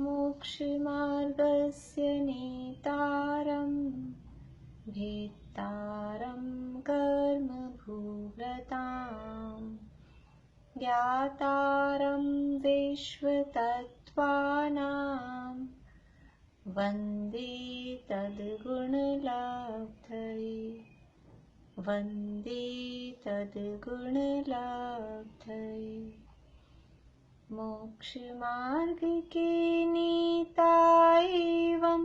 मोक्षमार्गस्य नेतारं भेत्तारं कर्मभूव्रताम् ज्ञातारं विश्वतत्त्वानां वन्दे तद्गुणलब्धये वन्दे तद्गुणलब्धये। मोक्षमार्ग के नेता एवं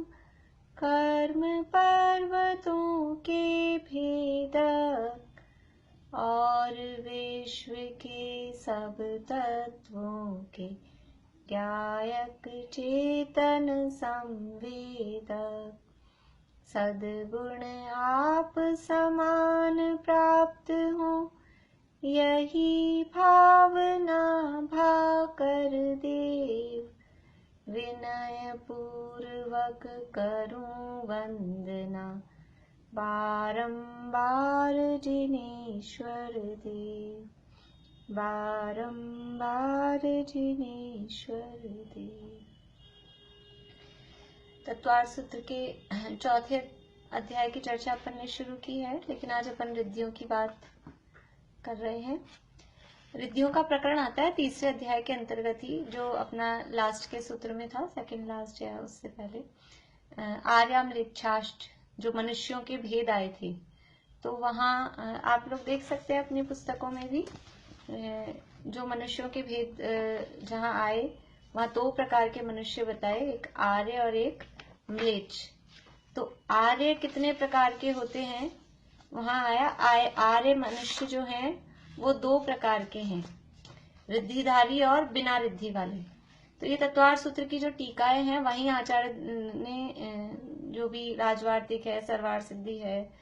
कर्म पर्वतों के भेदक और विश्व के सब तत्वों के ज्ञायक चेतन संवेदक सद्गुण आप समान प्राप्त हो यही भावना भाकर देव विनय पूर्वक करूं वंदना बारंबार जिनेश्वर देव बारंबार जिनेश्वर देव। तत्वार्थ सूत्र के चौथे अध्याय की चर्चा अपन ने शुरू की है, लेकिन आज अपन रिद्धियों की बात कर रहे हैं। रिद्धियों का प्रकरण आता है तीसरे अध्याय के अंतर्गत ही, जो अपना लास्ट के सूत्र में था, सेकंड लास्ट या उससे पहले आर्याम्लेच्छाष्ट जो मनुष्यों के भेद आए थे। तो वहाँ आप लोग देख सकते हैं अपनी पुस्तकों में भी जो मनुष्यों के भेद जहाँ आए वहाँ दो प्रकार के मनुष्य बताए, एक आर्य और एक म्लेच्छ। तो आर्य कितने प्रकार के होते हैं वहाँ आया। आर्य मनुष्य जो हैं वो दो प्रकार के हैं, रिद्धिधारी और बिना रिद्धि वाले। तो ये तत्वार्थ सूत्र की जो टीकाएं हैं वहीं आचार्य ने जो भी राजवार्तिक है, सर्वार्थ सिद्धि है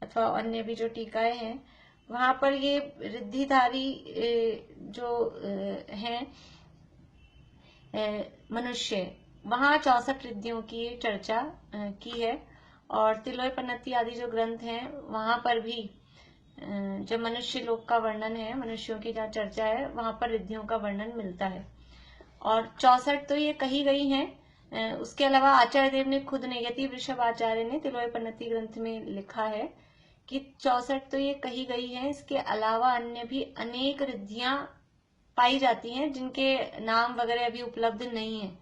अथवा अन्य भी जो टीकाएं हैं वहां पर ये रिद्धिधारी जो हैं मनुष्य, वहां 64 रिद्धियों की चर्चा की है। और तिलोपनति आदि जो ग्रंथ हैं वहां पर भी जब मनुष्य लोक का वर्णन है, मनुष्यों की जहाँ चर्चा है वहां पर रिद्धियों का वर्णन मिलता है। और 64 तो ये कही गई हैं। उसके अलावा आचार्य देव ने खुद नेयति वृषभ आचार्य ने तिलोपनति ग्रंथ में लिखा है कि 64 तो ये कही गई है, इसके अलावा अन्य भी अनेक रिद्धियां पाई जाती हैं जिनके नाम वगैरह अभी उपलब्ध नहीं है,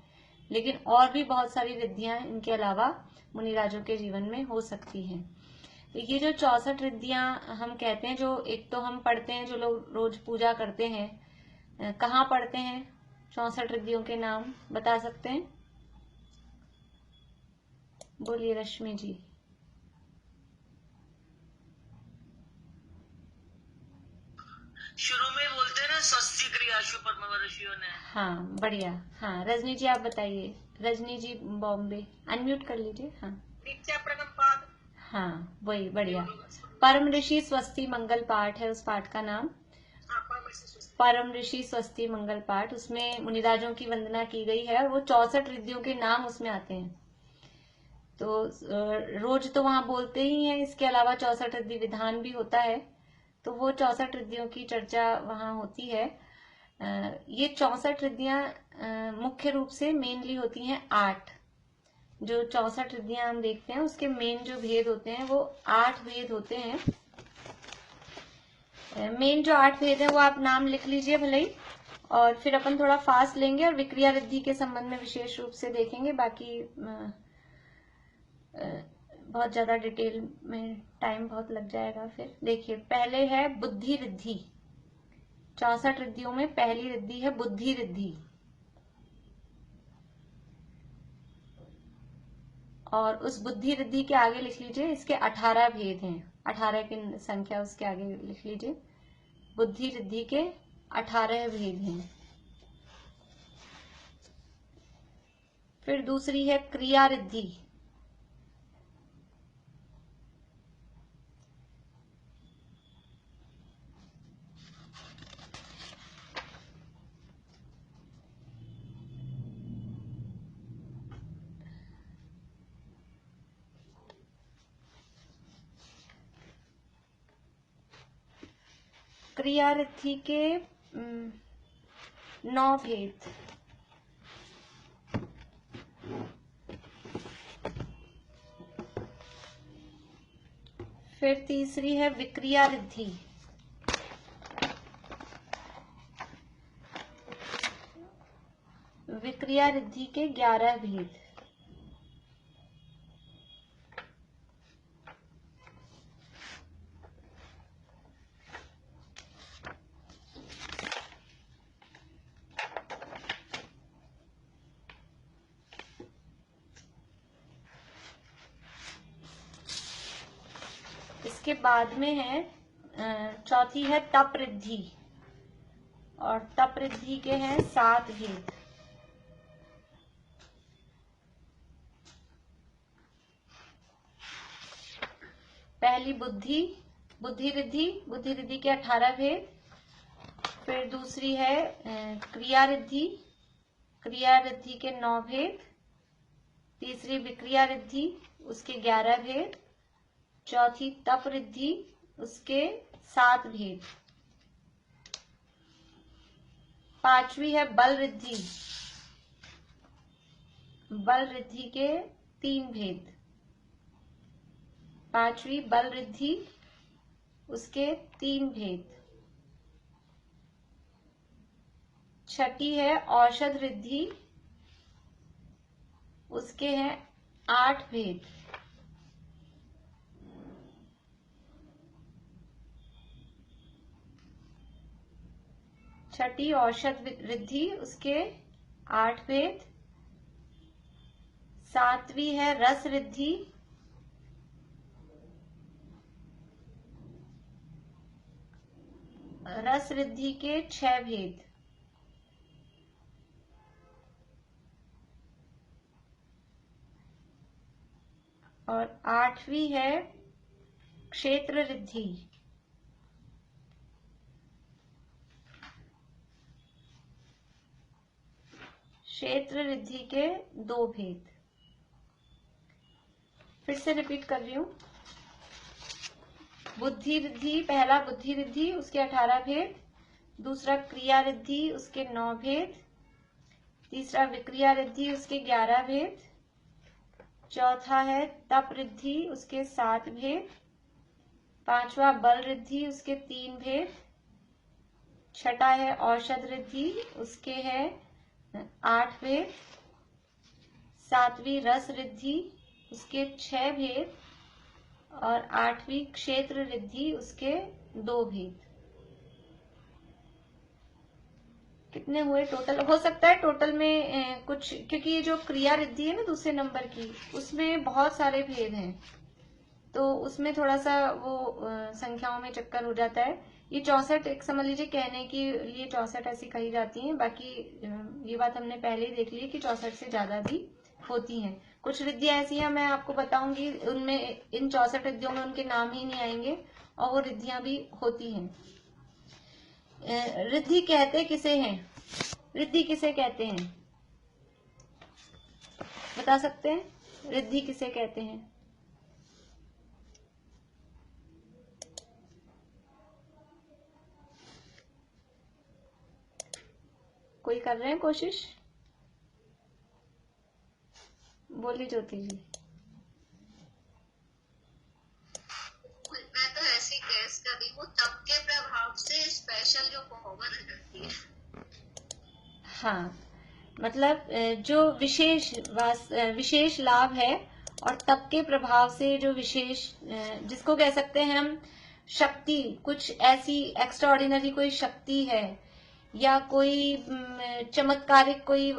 लेकिन और भी बहुत सारी रिद्धियां इनके अलावा मुनिराजों के जीवन में हो सकती हैं। तो ये जो 64 रिद्धियां हम कहते हैं, जो एक तो हम पढ़ते हैं, जो लोग रोज पूजा करते हैं, कहाँ पढ़ते हैं 64 रिद्धियों के नाम बता सकते हैं? बोलिए रश्मि जी। शुरू में बोलते हैं ना स्वस्ति क्रियाशु परमवर्षियों ने। हाँ बढ़िया। हाँ रजनी जी आप बताइए। रजनी जी बॉम्बे, अनम्यूट कर लीजिए। हाँ नित्य प्रणम पाठ। हाँ वही बढ़िया। परम ऋषि स्वस्ति मंगल पाठ है उस पाठ का नाम, परम ऋषि स्वस्ति मंगल पाठ। उसमें मुनिराजों की वंदना की गई है और वो 64 रिद्धियों के नाम उसमें आते हैं। तो रोज तो वहां बोलते ही हैं, इसके अलावा 64 रिद्धि विधान भी होता है। तो वो 64 रिद्धियों की चर्चा वहां होती है। ये 64 रिद्धियां मुख्य रूप से मेनली होती हैं 8। जो 64 रिद्धियां हम देखते हैं उसके मेन जो भेद होते हैं वो 8 भेद होते हैं। मेन जो 8 भेद है वो आप नाम लिख लीजिए भले ही, और फिर अपन थोड़ा फास्ट लेंगे और विक्रिया रिद्धि के संबंध में विशेष रूप से देखेंगे। बाकी बहुत ज्यादा डिटेल में टाइम बहुत लग जाएगा। फिर देखिए, पहले है बुद्धि रिद्धि। 64 रिद्धियों में पहली रिद्धि है बुद्धि रिद्धि, और उस बुद्धि रिद्धि के आगे लिख लीजिए इसके 18 भेद हैं। 18 की संख्या उसके आगे लिख लीजिए, बुद्धि रिद्धि के 18 भेद हैं। फिर दूसरी है क्रिया रिद्धि। क्रिया रिद्धि के 9 भेद। फिर तीसरी है विक्रिया रिद्धि। विक्रिया रिद्धि के 11 भेद। इसके बाद में है चौथी है तप रिद्धि, और तप रिद्धि के हैं 7 भेद। पहली बुद्धि रिद्धि, बुद्धि रिद्धि के 18 भेद। फिर दूसरी है क्रिया रिद्धि, क्रिया रिद्धि के 9 भेद। तीसरी विक्रिया रिद्धि, उसके 11 भेद। चौथी तप रिद्धि, उसके 7 भेद। पांचवी है बल रिद्धि, बल रिद्धि के 3 भेद। पांचवी बल रिद्धि, उसके 3 भेद। छठी है औषध रिद्धि, उसके हैं 8 भेद। छठी औषध रिद्धि, उसके 8 भेद। सातवीं है रस रिद्धि, रस रिद्धि के 6 भेद। और आठवीं है क्षेत्र रिद्धि, क्षेत्र रिद्धि के 2 भेद। फिर से रिपीट कर रही हूं। बुद्धि रिद्धि, पहला बुद्धि रिद्धि, उसके 18 भेद। दूसरा क्रिया रिद्धि, उसके 9 भेद। तीसरा विक्रिया रिद्धि, उसके 11 भेद। चौथा है तप रिद्धि, उसके 7 भेद। पांचवा बल रिद्धि, उसके 3 भेद। छठा है औषध रिद्धि, उसके है 8 भेद। सातवीं रस रिद्धि, उसके 6 भेद। और आठवीं क्षेत्र रिद्धि, उसके 2 भेद। कितने हुए टोटल? हो सकता है टोटल में कुछ, क्योंकि ये जो क्रिया रिद्धि है ना दूसरे नंबर की, उसमें बहुत सारे भेद हैं, तो उसमें थोड़ा सा वो संख्याओं में चक्कर हो जाता है। ये 64 एक समझ लीजिए कहने के लिए 64 ऐसी कही जाती हैं। बाकी ये बात हमने पहले ही देख ली कि 64 से ज्यादा भी होती हैं। कुछ रिद्धियां ऐसी हैं, मैं आपको बताऊंगी, उनमें इन 64 रिद्धियों में उनके नाम ही नहीं आएंगे, और वो रिद्धियां भी होती हैं। रिद्धि कहते किसे हैं? रिद्धि किसे कहते हैं, बता सकते हैं? रिद्धि किसे कहते हैं? कोई कर रहे हैं कोशिश? बोलिए ज्योति जी। मैं तो ऐसी गैस कर रही हूँ, तब के प्रभाव से स्पेशल जो पावर रहती है। हाँ, मतलब जो विशेष लाभ है, और तप के प्रभाव से जो विशेष, जिसको कह सकते हैं हम शक्ति, कुछ ऐसी एक्स्ट्राऑर्डिनरी कोई शक्ति है, या कोई चमत्कारिक कोई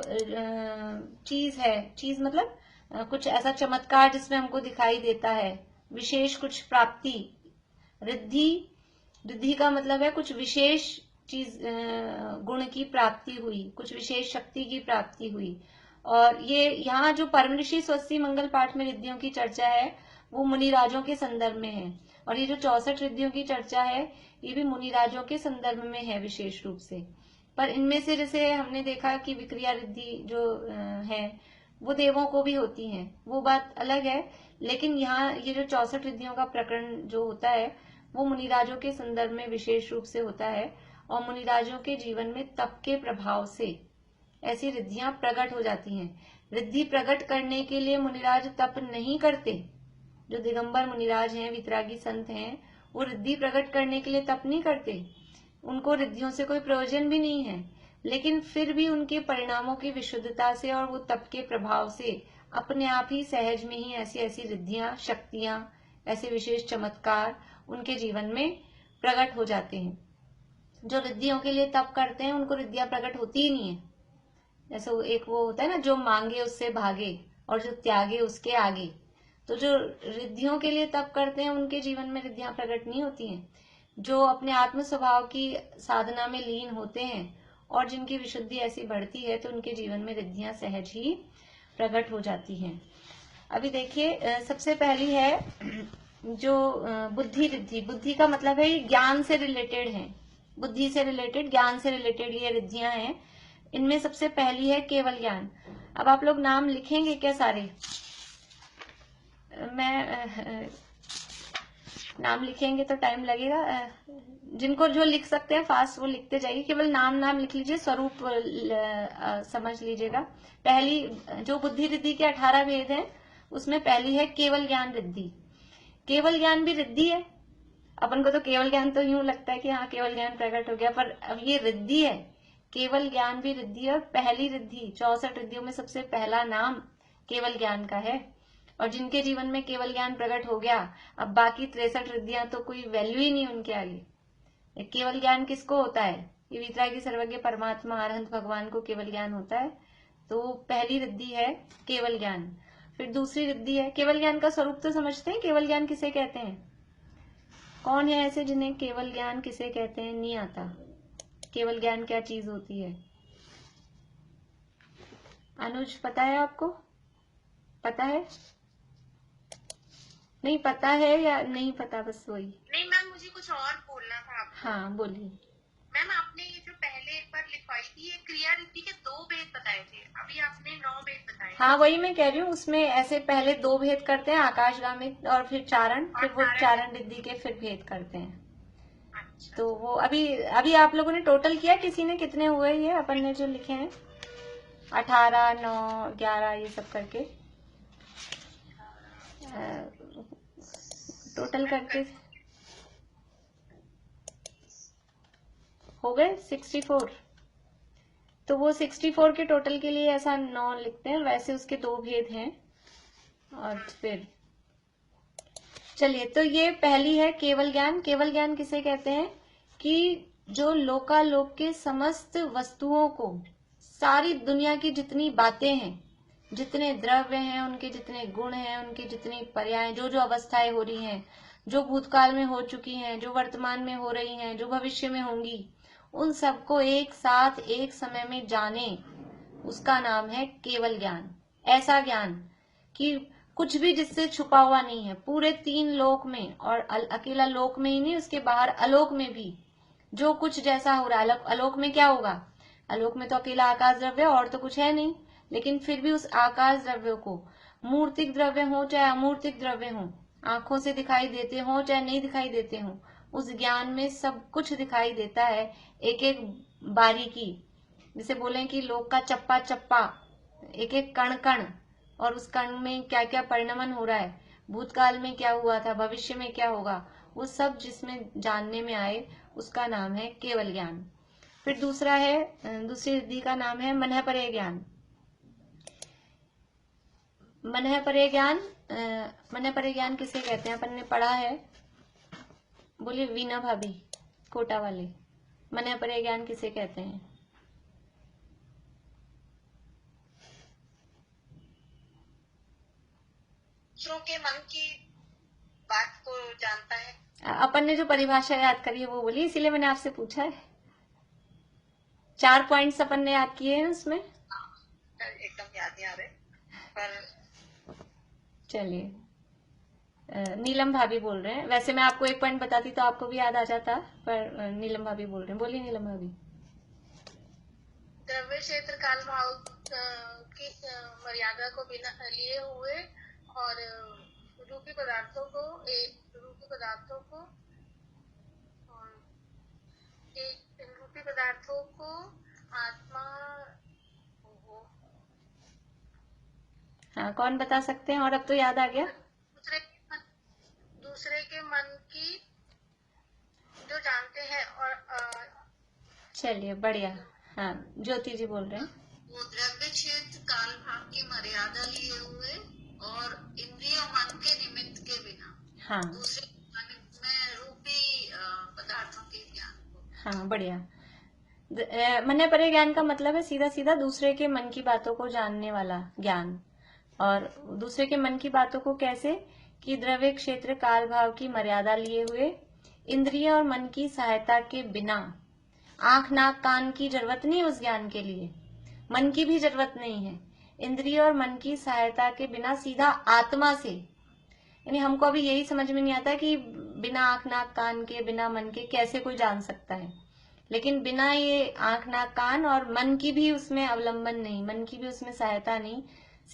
चीज है। चीज मतलब कुछ ऐसा चमत्कार जिसमें हमको दिखाई देता है, विशेष कुछ प्राप्ति। रिद्धि का मतलब है कुछ विशेष चीज, गुण की प्राप्ति हुई, कुछ विशेष शक्ति की प्राप्ति हुई। और ये यहाँ जो परम ऋषि स्वस्ति मंगल पाठ में रिद्धियों की चर्चा है, वो मुनिराजों के संदर्भ में है। और ये जो 64 रिद्धियों की चर्चा है, ये भी मुनिराजों के संदर्भ में है विशेष रूप से। पर इनमें से जैसे हमने देखा कि विक्रिया रिद्धि जो है वो देवों को भी होती है, वो बात अलग है। लेकिन यहाँ ये जो 64 रिद्धियों का प्रकरण जो होता है, वो मुनिराजों के संदर्भ में विशेष रूप से होता है। और मुनिराजों के जीवन में तप के प्रभाव से ऐसी रिद्धियां प्रकट हो जाती हैं। रिद्धि प्रकट करने के लिए मुनिराज तप नहीं करते, जो दिगंबर मुनिराज हैं, वितरागी संत हैं, वो रिद्धि प्रकट करने के लिए तप नहीं करते, उनको रिद्धियों से कोई प्रयोजन भी नहीं है, लेकिन फिर भी उनके परिणामों की विशुद्धता से और वो तप के प्रभाव से अपने आप ही सहज में ही ऐसी ऐसी रिद्धियां, शक्तियां, ऐसे विशेष चमत्कार उनके जीवन में प्रकट हो जाते हैं। जो रिद्धियों के लिए तप करते हैं उनको रिद्धियां प्रकट होती ही नहीं है। जैसे एक वो होता है ना, जो मांगे उससे भागे और जो त्यागे उसके आगे। तो जो रिद्धियों के लिए तप करते हैं उनके जीवन में रिद्धियां प्रकट नहीं होती हैं। जो अपने आत्म स्वभाव की साधना में लीन होते हैं और जिनकी विशुद्धि ऐसी बढ़ती है तो उनके जीवन में रिद्धियां सहज ही प्रकट हो जाती हैं। अभी देखिए, सबसे पहली है जो बुद्धि रिद्धि। बुद्धि का मतलब है ज्ञान से रिलेटेड है, बुद्धि से रिलेटेड, ज्ञान से रिलेटेड ये रिद्धियां हैं। इनमें सबसे पहली है केवल ज्ञान। अब आप लोग नाम लिखेंगे क्या सारे? मैं नाम लिखेंगे तो टाइम लगेगा। जिनको जो लिख सकते हैं फास्ट वो लिखते जाइए, केवल नाम लिख लीजिए, स्वरूप समझ लीजिएगा। पहली जो बुद्धि रिद्धि के 18 भेद हैं उसमें पहली है केवल ज्ञान रिद्धि। केवल ज्ञान भी रिद्धि है। अपन को तो केवल ज्ञान तो यूं लगता है कि हाँ केवल ज्ञान प्रकट हो गया, पर अब ये रिद्धि है। केवल ज्ञान भी रिद्धि है और पहली रिद्धि 64 रिद्धियों में सबसे पहला नाम केवल ज्ञान का है। और जिनके जीवन में केवल ज्ञान प्रकट हो गया, अब बाकी 63 रिद्धियां तो कोई वैल्यू ही नहीं उनके आगे। केवल ज्ञान किसको होता है? ये वितरागी सर्वज्ञ परमात्मा अरहंत भगवान को केवल ज्ञान होता है। तो पहली रिद्धि है केवल ज्ञान। फिर दूसरी रिद्धि है, केवल ज्ञान का स्वरूप तो समझते हैं, केवल ज्ञान किसे कहते हैं? कौन है ऐसे जिन्हें केवल ज्ञान किसे कहते हैं नहीं आता? केवल ज्ञान क्या चीज होती है? अनुज, पता है आपको? पता है? नहीं पता है या नहीं पता? बस वही। नहीं मैम, मुझे कुछ और बोलना था आपको। हाँ बोलिए। मैम, आपने ये जो पहले एक बार लिखवाई थी, ये क्रिया रिद्धि के 2 भेद बताए थे, अभी आपने 9 भेद बताए। हाँ वही मैं कह रही हूँ, उसमें ऐसे पहले 2 भेद करते हैं, आकाशगामी और फिर चारण, फिर वो चारण रिद्धि के फिर भेद करते हैं। अच्छा। तो वो अभी आप लोगों ने टोटल किया, किसी ने कितने हुए? ये अपन ने जो लिखे हैं 18, 9, 11 ये सब करके टोटल करके हो गए 64। तो वो 64 के टोटल के लिए ऐसा 9 लिखते हैं, वैसे उसके 2 भेद हैं। और फिर चलिए, तो ये पहली है केवल ज्ञान। केवल ज्ञान किसे कहते हैं? कि जो लोकालोक के समस्त वस्तुओं को, सारी दुनिया की जितनी बातें हैं, जितने द्रव्य हैं, उनके जितने गुण हैं, उनकी जितनी पर्याय, जो जो अवस्थाएं हो रही हैं, जो भूतकाल में हो चुकी हैं, जो वर्तमान में हो रही हैं, जो भविष्य में होंगी, उन सबको एक साथ एक समय में जाने, उसका नाम है केवल ज्ञान। ऐसा ज्ञान कि कुछ भी जिससे छुपा हुआ नहीं है, पूरे 3 लोक में, और अकेला लोक में ही नहीं, उसके बाहर अलोक में भी जो कुछ जैसा हो रहा है। अलोक में क्या होगा? अलोक में तो अकेला आकाश द्रव्य और तो कुछ है नहीं, लेकिन फिर भी उस आकाश द्रव्य को, मूर्तिक द्रव्य हो चाहे अमूर्तिक द्रव्य हो, आंखों से दिखाई देते हो चाहे नहीं दिखाई देते हो, उस ज्ञान में सब कुछ दिखाई देता है, एक एक बारीकी। जैसे बोले कि लोक का चप्पा चप्पा, एक एक कण कण, और उस कण में क्या क्या परिणमन हो रहा है, भूतकाल में क्या हुआ था, भविष्य में क्या होगा, वो सब जिसमें जानने में आए, उसका नाम है केवल ज्ञान। फिर दूसरा है, दूसरी रिद्धि का नाम है मनःपरय ज्ञान। मनःपरय ज्ञान, मनःपरय ज्ञान किसे कहते हैं? अपन ने पढ़ा है, बोलिए वीना भाभी, कोटा वाले। मनःपरय ज्ञान किसे कहते हैं? दूसरों के मन की बात को जानता है। अपन ने जो परिभाषा याद करी है वो बोलिए, इसीलिए मैंने आपसे पूछा है। 4 पॉइंट्स अपन ने याद किए हैं उसमें। एकदम याद नहीं आ रहे, पर चलिए, नीलम भाभी बोल रहे हैं। वैसे मैं आपको एक पॉइंट बताती तो आपको भी याद आ जाता, पर नीलम भाभी बोल रहे हैं। बोलिए नीलम भाभी। द्रव्य क्षेत्र काल भाव की मर्यादा को बिना लिए हुए और रूपी पदार्थों को आत्मा, हाँ कौन बता सकते हैं? और अब तो याद आ गया। दूसरे के मन मन की जो जानते हैं और चलिए बढ़िया। हाँ, ज्योति जी बोल रहे हैं। वो द्रव्य क्षेत्र काल भाव की मर्यादा लिए हुए और इंद्रिय मन के निमित्त के बिना हाँ दूसरे में रूपी पदार्थों के ज्ञान को। हाँ बढ़िया। मन परे ज्ञान का मतलब है सीधा सीधा दूसरे के मन की बातों को जानने वाला ज्ञान। और दूसरे के मन की बातों को कैसे, कि द्रव्य क्षेत्र काल भाव की मर्यादा लिए हुए, इंद्रिय और मन की सहायता के बिना। आंख नाक कान की जरूरत नहीं उस ज्ञान के लिए, मन की भी जरूरत नहीं है। इंद्रिय और मन की सहायता के बिना सीधा आत्मा से, यानी हमको अभी यही समझ में नहीं आता कि बिना आंख नाक कान के, बिना मन के कैसे कोई जान सकता है। लेकिन बिना ये आंख नाक कान और मन की भी उसमें अवलंबन नहीं, मन की भी उसमें सहायता नहीं,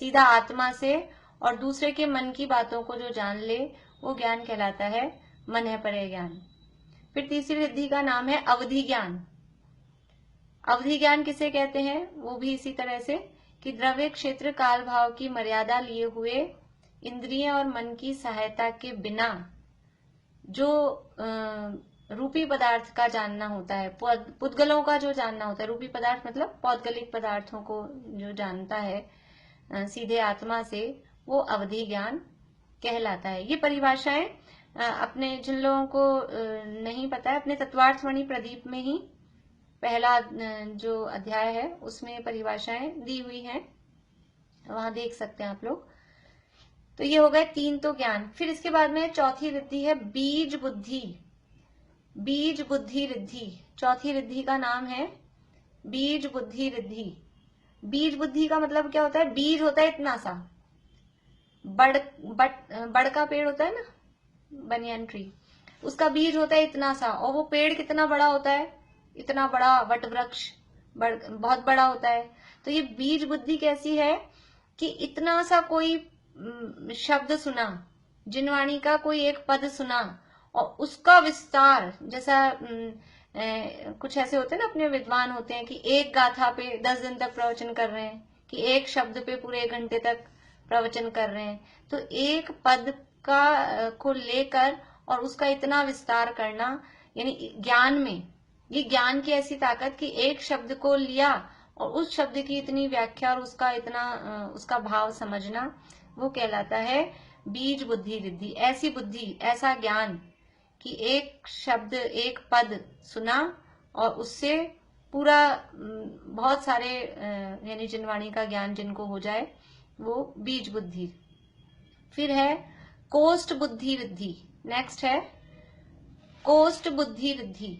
सीधा आत्मा से और दूसरे के मन की बातों को जो जान ले, वो ज्ञान कहलाता है मन परे ज्ञान। फिर तीसरी रिद्धि का नाम है अवधि ज्ञान। अवधि ज्ञान किसे कहते हैं, वो भी इसी तरह से कि द्रव्य क्षेत्र काल भाव की मर्यादा लिए हुए, इंद्रिय और मन की सहायता के बिना जो रूपी पदार्थ का जानना होता है, पुद्गलों का जो जानना होता है, रूपी पदार्थ मतलब पौद्गलिक पदार्थों को जो जानता है सीधे आत्मा से, वो अवधि ज्ञान कहलाता है। ये परिभाषाएं अपने जिन लोगों को नहीं पता है, अपने तत्वार्थमणि प्रदीप में ही पहला जो अध्याय है उसमें परिभाषाएं दी हुई हैं, वहां देख सकते हैं आप लोग। तो ये हो गए तीन तो ज्ञान। फिर इसके बाद में चौथी रिद्धि है बीज बुद्धि। बीज बुद्धि रिद्धि, चौथी रिद्धि का नाम है बीज बुद्धि रिद्धि। बीज बुद्धि का मतलब क्या होता है, बीज होता है इतना सा, बड़ का पेड़ होता है ना, बनियन ट्री, उसका बीज होता है इतना सा, और वो पेड़ कितना बड़ा होता है, इतना बड़ा वट वृक्ष बहुत बड़ा होता है। तो ये बीज बुद्धि कैसी है कि इतना सा कोई शब्द सुना, जिनवाणी का कोई एक पद सुना और उसका विस्तार, जैसा कुछ ऐसे होते हैं ना अपने विद्वान होते हैं कि एक गाथा पे 10 दिन तक प्रवचन कर रहे हैं, कि एक शब्द पे पूरे 1 घंटे तक प्रवचन कर रहे हैं। तो एक पद का को लेकर और उसका इतना विस्तार करना, यानी ज्ञान में ये ज्ञान की ऐसी ताकत कि एक शब्द को लिया और उस शब्द की इतनी व्याख्या और उसका इतना उसका भाव समझना, वो कहलाता है बीज बुद्धि रिद्धि। ऐसी बुद्धि, ऐसा ज्ञान कि एक शब्द एक पद सुना और उससे पूरा बहुत सारे यानी जिनवाणी का ज्ञान जिनको हो जाए, वो बीज बुद्धि। फिर है कोष्ठ बुद्धि रिद्धि। नेक्स्ट है कोष्ठ बुद्धि रिद्धि।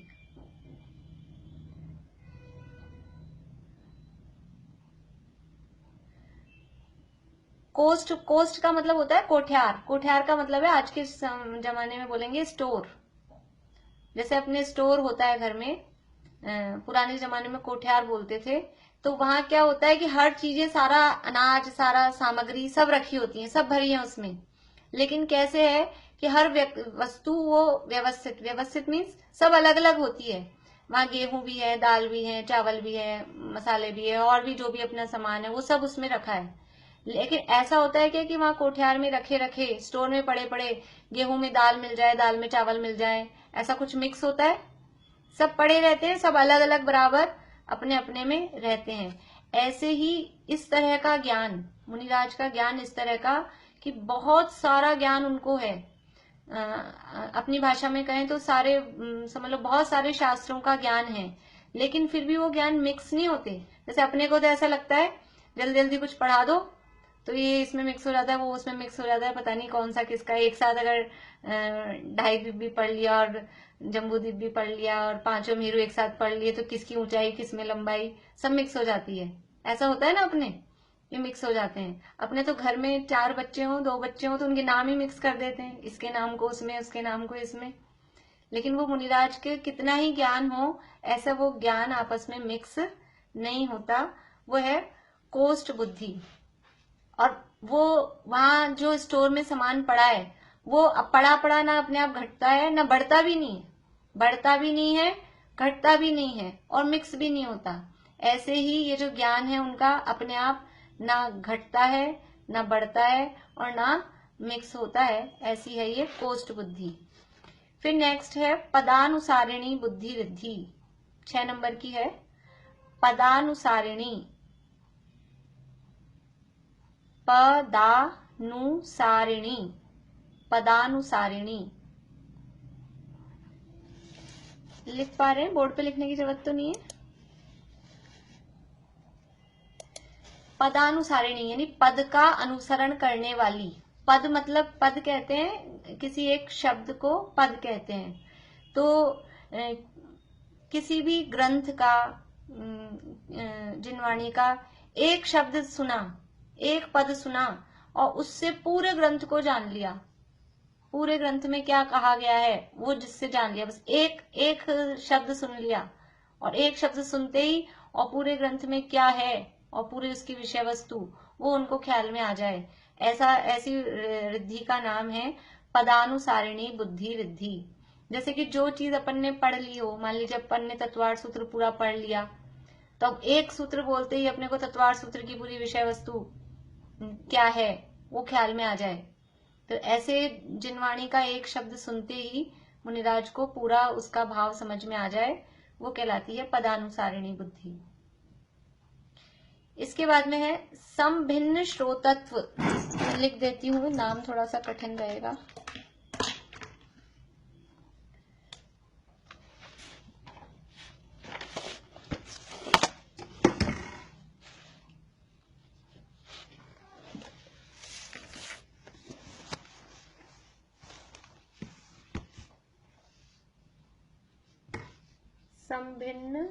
कोष्ठ का मतलब होता है कोठ्यार। कोठ्यार का मतलब है आज के जमाने में बोलेंगे स्टोर। जैसे अपने स्टोर होता है घर में, पुराने जमाने में कोठ्यार बोलते थे। तो वहां क्या होता है कि हर चीजें, सारा अनाज, सारा सामग्री सब रखी होती है, सब भरी है उसमें। लेकिन कैसे है कि हर वस्तु वो व्यवस्थित मीन्स सब अलग अलग होती है। वहां गेहूं भी है, दाल भी है, चावल भी है, मसाले भी है, और भी जो भी अपना सामान है वो सब उसमें रखा है। लेकिन ऐसा होता है क्या कि वहां कोठ्यार में रखे स्टोर में पड़े गेहूं में दाल मिल जाए, दाल में चावल मिल जाए, ऐसा कुछ मिक्स होता है? सब पड़े रहते हैं, सब अलग अलग बराबर अपने अपने में रहते हैं। ऐसे ही इस तरह का ज्ञान, मुनिराज का ज्ञान इस तरह का कि बहुत सारा ज्ञान उनको है। अपनी भाषा में कहें तो सारे, समझ लो बहुत सारे शास्त्रों का ज्ञान है, लेकिन फिर भी वो ज्ञान मिक्स नहीं होते। जैसे अपने को तो ऐसा लगता है जल्दी जल्दी कुछ पढ़ा दो तो ये इसमें मिक्स हो जाता है, वो उसमें मिक्स हो जाता है, पता नहीं कौन सा किसका। एक साथ अगर 2.5 भी पढ़ लिया और जम्बूद्वीप भी पढ़ लिया और 5 मेरू एक साथ पढ़ लिए तो किसकी ऊंचाई, किसमें लंबाई, सब मिक्स हो जाती है। ऐसा होता है ना, अपने ये मिक्स हो जाते हैं। अपने तो घर में 4 बच्चे हों, 2 बच्चे हों तो उनके नाम ही मिक्स कर देते हैं, इसके नाम को उसमें, उसके नाम को इसमें। लेकिन वो मुनिराज के कितना ही ज्ञान हो, ऐसा वो ज्ञान आपस में मिक्स नहीं होता। वो है कोष्ठ बुद्धि। और वो वहां जो स्टोर में सामान पड़ा है, वो पड़ा ना अपने आप घटता है, ना बढ़ता भी नहीं है, बढ़ता भी नहीं है, घटता भी नहीं है, और मिक्स भी नहीं होता। ऐसे ही ये जो ज्ञान है उनका अपने आप ना घटता है, ना बढ़ता है, और ना मिक्स होता है। ऐसी है ये कोष्ठ बुद्धि। फिर नेक्स्ट है पदानुसारिणी बुद्धि रिद्धि, 6 नंबर की है पदानुसारिणी, पदानुसारिणी, पदानुसारिणी। लिख पा रहे हैं? बोर्ड पे लिखने की जरूरत तो नहीं है। पदानुसारिणी यानी पद का अनुसरण करने वाली। पद मतलब पद कहते हैं किसी एक शब्द को पद कहते हैं। तो किसी भी ग्रंथ का जिनवाणी का एक शब्द सुना, एक पद सुना और उससे पूरे ग्रंथ को जान लिया, पूरे ग्रंथ में क्या कहा गया है वो जिससे जान लिया, बस एक शब्द सुन लिया और एक शब्द सुनते ही और पूरे ग्रंथ में क्या है और पूरी उसकी विषय वस्तु वो उनको ख्याल में आ जाए, ऐसी रिद्धि का नाम है पदानुसारिणी बुद्धि रिद्धि। जैसे कि जो चीज अपन ने पढ़ ली हो, मान लीजिए अपन ने तत्वार्थ सूत्र पूरा पढ़ लिया, तो अब एक सूत्र बोलते ही अपने को तत्वार्थ सूत्र की पूरी विषय वस्तु क्या है वो ख्याल में आ जाए। तो ऐसे जिनवाणी का एक शब्द सुनते ही मुनिराज को पूरा उसका भाव समझ में आ जाए, वो कहलाती है पदानुसारिणी बुद्धि। इसके बाद में है समभिन्न श्रोतत्व। लिख देती हूँ, नाम थोड़ा सा कठिन रहेगा। समभिन्न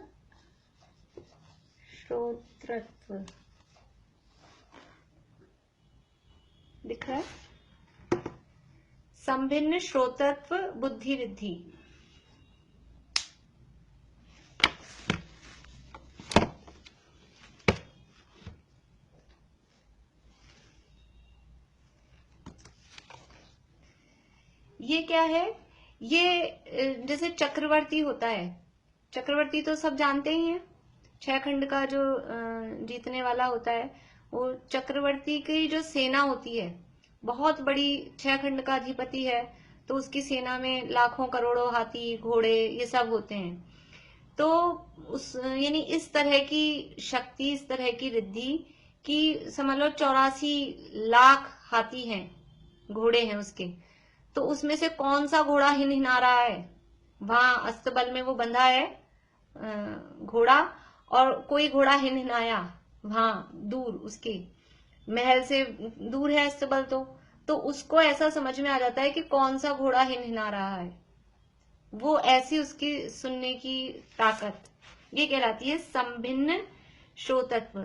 श्रोत्रत्व दिख रहा है? समभिन्न श्रोतत्व बुद्धि रिद्धि। ये क्या है? ये जैसे चक्रवर्ती होता है, चक्रवर्ती तो सब जानते ही हैं, 6 खंड का जो जीतने वाला होता है, वो चक्रवर्ती की जो सेना होती है बहुत बड़ी, 6 खंड का अधिपति है तो उसकी सेना में लाखों करोड़ों हाथी घोड़े ये सब होते हैं। तो उस यानी इस तरह की शक्ति, इस तरह की रिद्धि की समझ लो 84 लाख हाथी हैं, घोड़े हैं उसके। तो उसमें से कौन सा घोड़ा हिनहिना रहा है, वहां अस्तबल में वो बंधा है घोड़ा, और कोई घोड़ा हिनहिनाया वहां दूर, उसके महल से दूर है अस्तबल, तो उसको ऐसा समझ में आ जाता है कि कौन सा घोड़ा हिनहिना रहा है, वो ऐसी उसकी सुनने की ताकत, ये कहलाती है समभिन्न श्रोतत्व।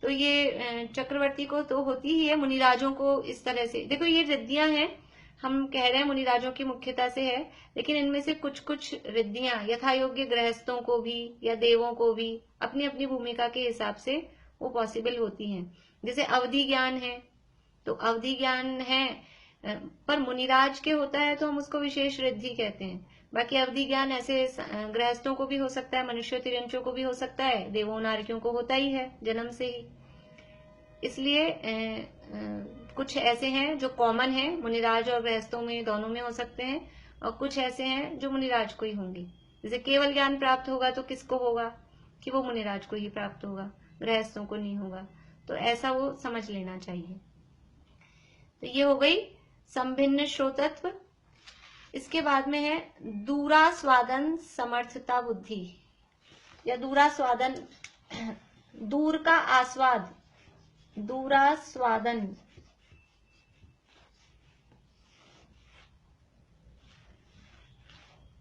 तो ये चक्रवर्ती को तो होती ही है, मुनिराजों को इस तरह से। देखो ये रिद्धियां हैं, हम कह रहे हैं मुनिराजों की मुख्यता से है, लेकिन इनमें से कुछ कुछ रिद्धियां यथा योग्य गृहस्थों को भी या देवों को भी अपनी अपनी भूमिका के हिसाब से वो पॉसिबल होती हैं। जैसे अवधि ज्ञान है, तो अवधि ज्ञान है पर मुनिराज के होता है तो हम उसको विशेष रिद्धि कहते हैं। बाकी अवधि ज्ञान ऐसे गृहस्थों को भी हो सकता है, मनुष्य तिरंचों को भी हो सकता है, देवों नारकियों को होता ही है जन्म से ही। इसलिए कुछ ऐसे हैं जो कॉमन है, मुनिराज और गृहस्थों में दोनों में हो सकते हैं, और कुछ ऐसे हैं जो मुनिराज को ही होंगे। जैसे केवल ज्ञान प्राप्त होगा तो किसको होगा कि वो मुनिराज को ही प्राप्त होगा, गृहस्थों को नहीं होगा। तो ऐसा वो समझ लेना चाहिए। तो ये हो गई संभिन्न श्रोतत्व। इसके बाद में है दूरास्वादन समर्थता बुद्धि, या दूरास्वादन, दूर का आस्वाद, दूरास्वादन,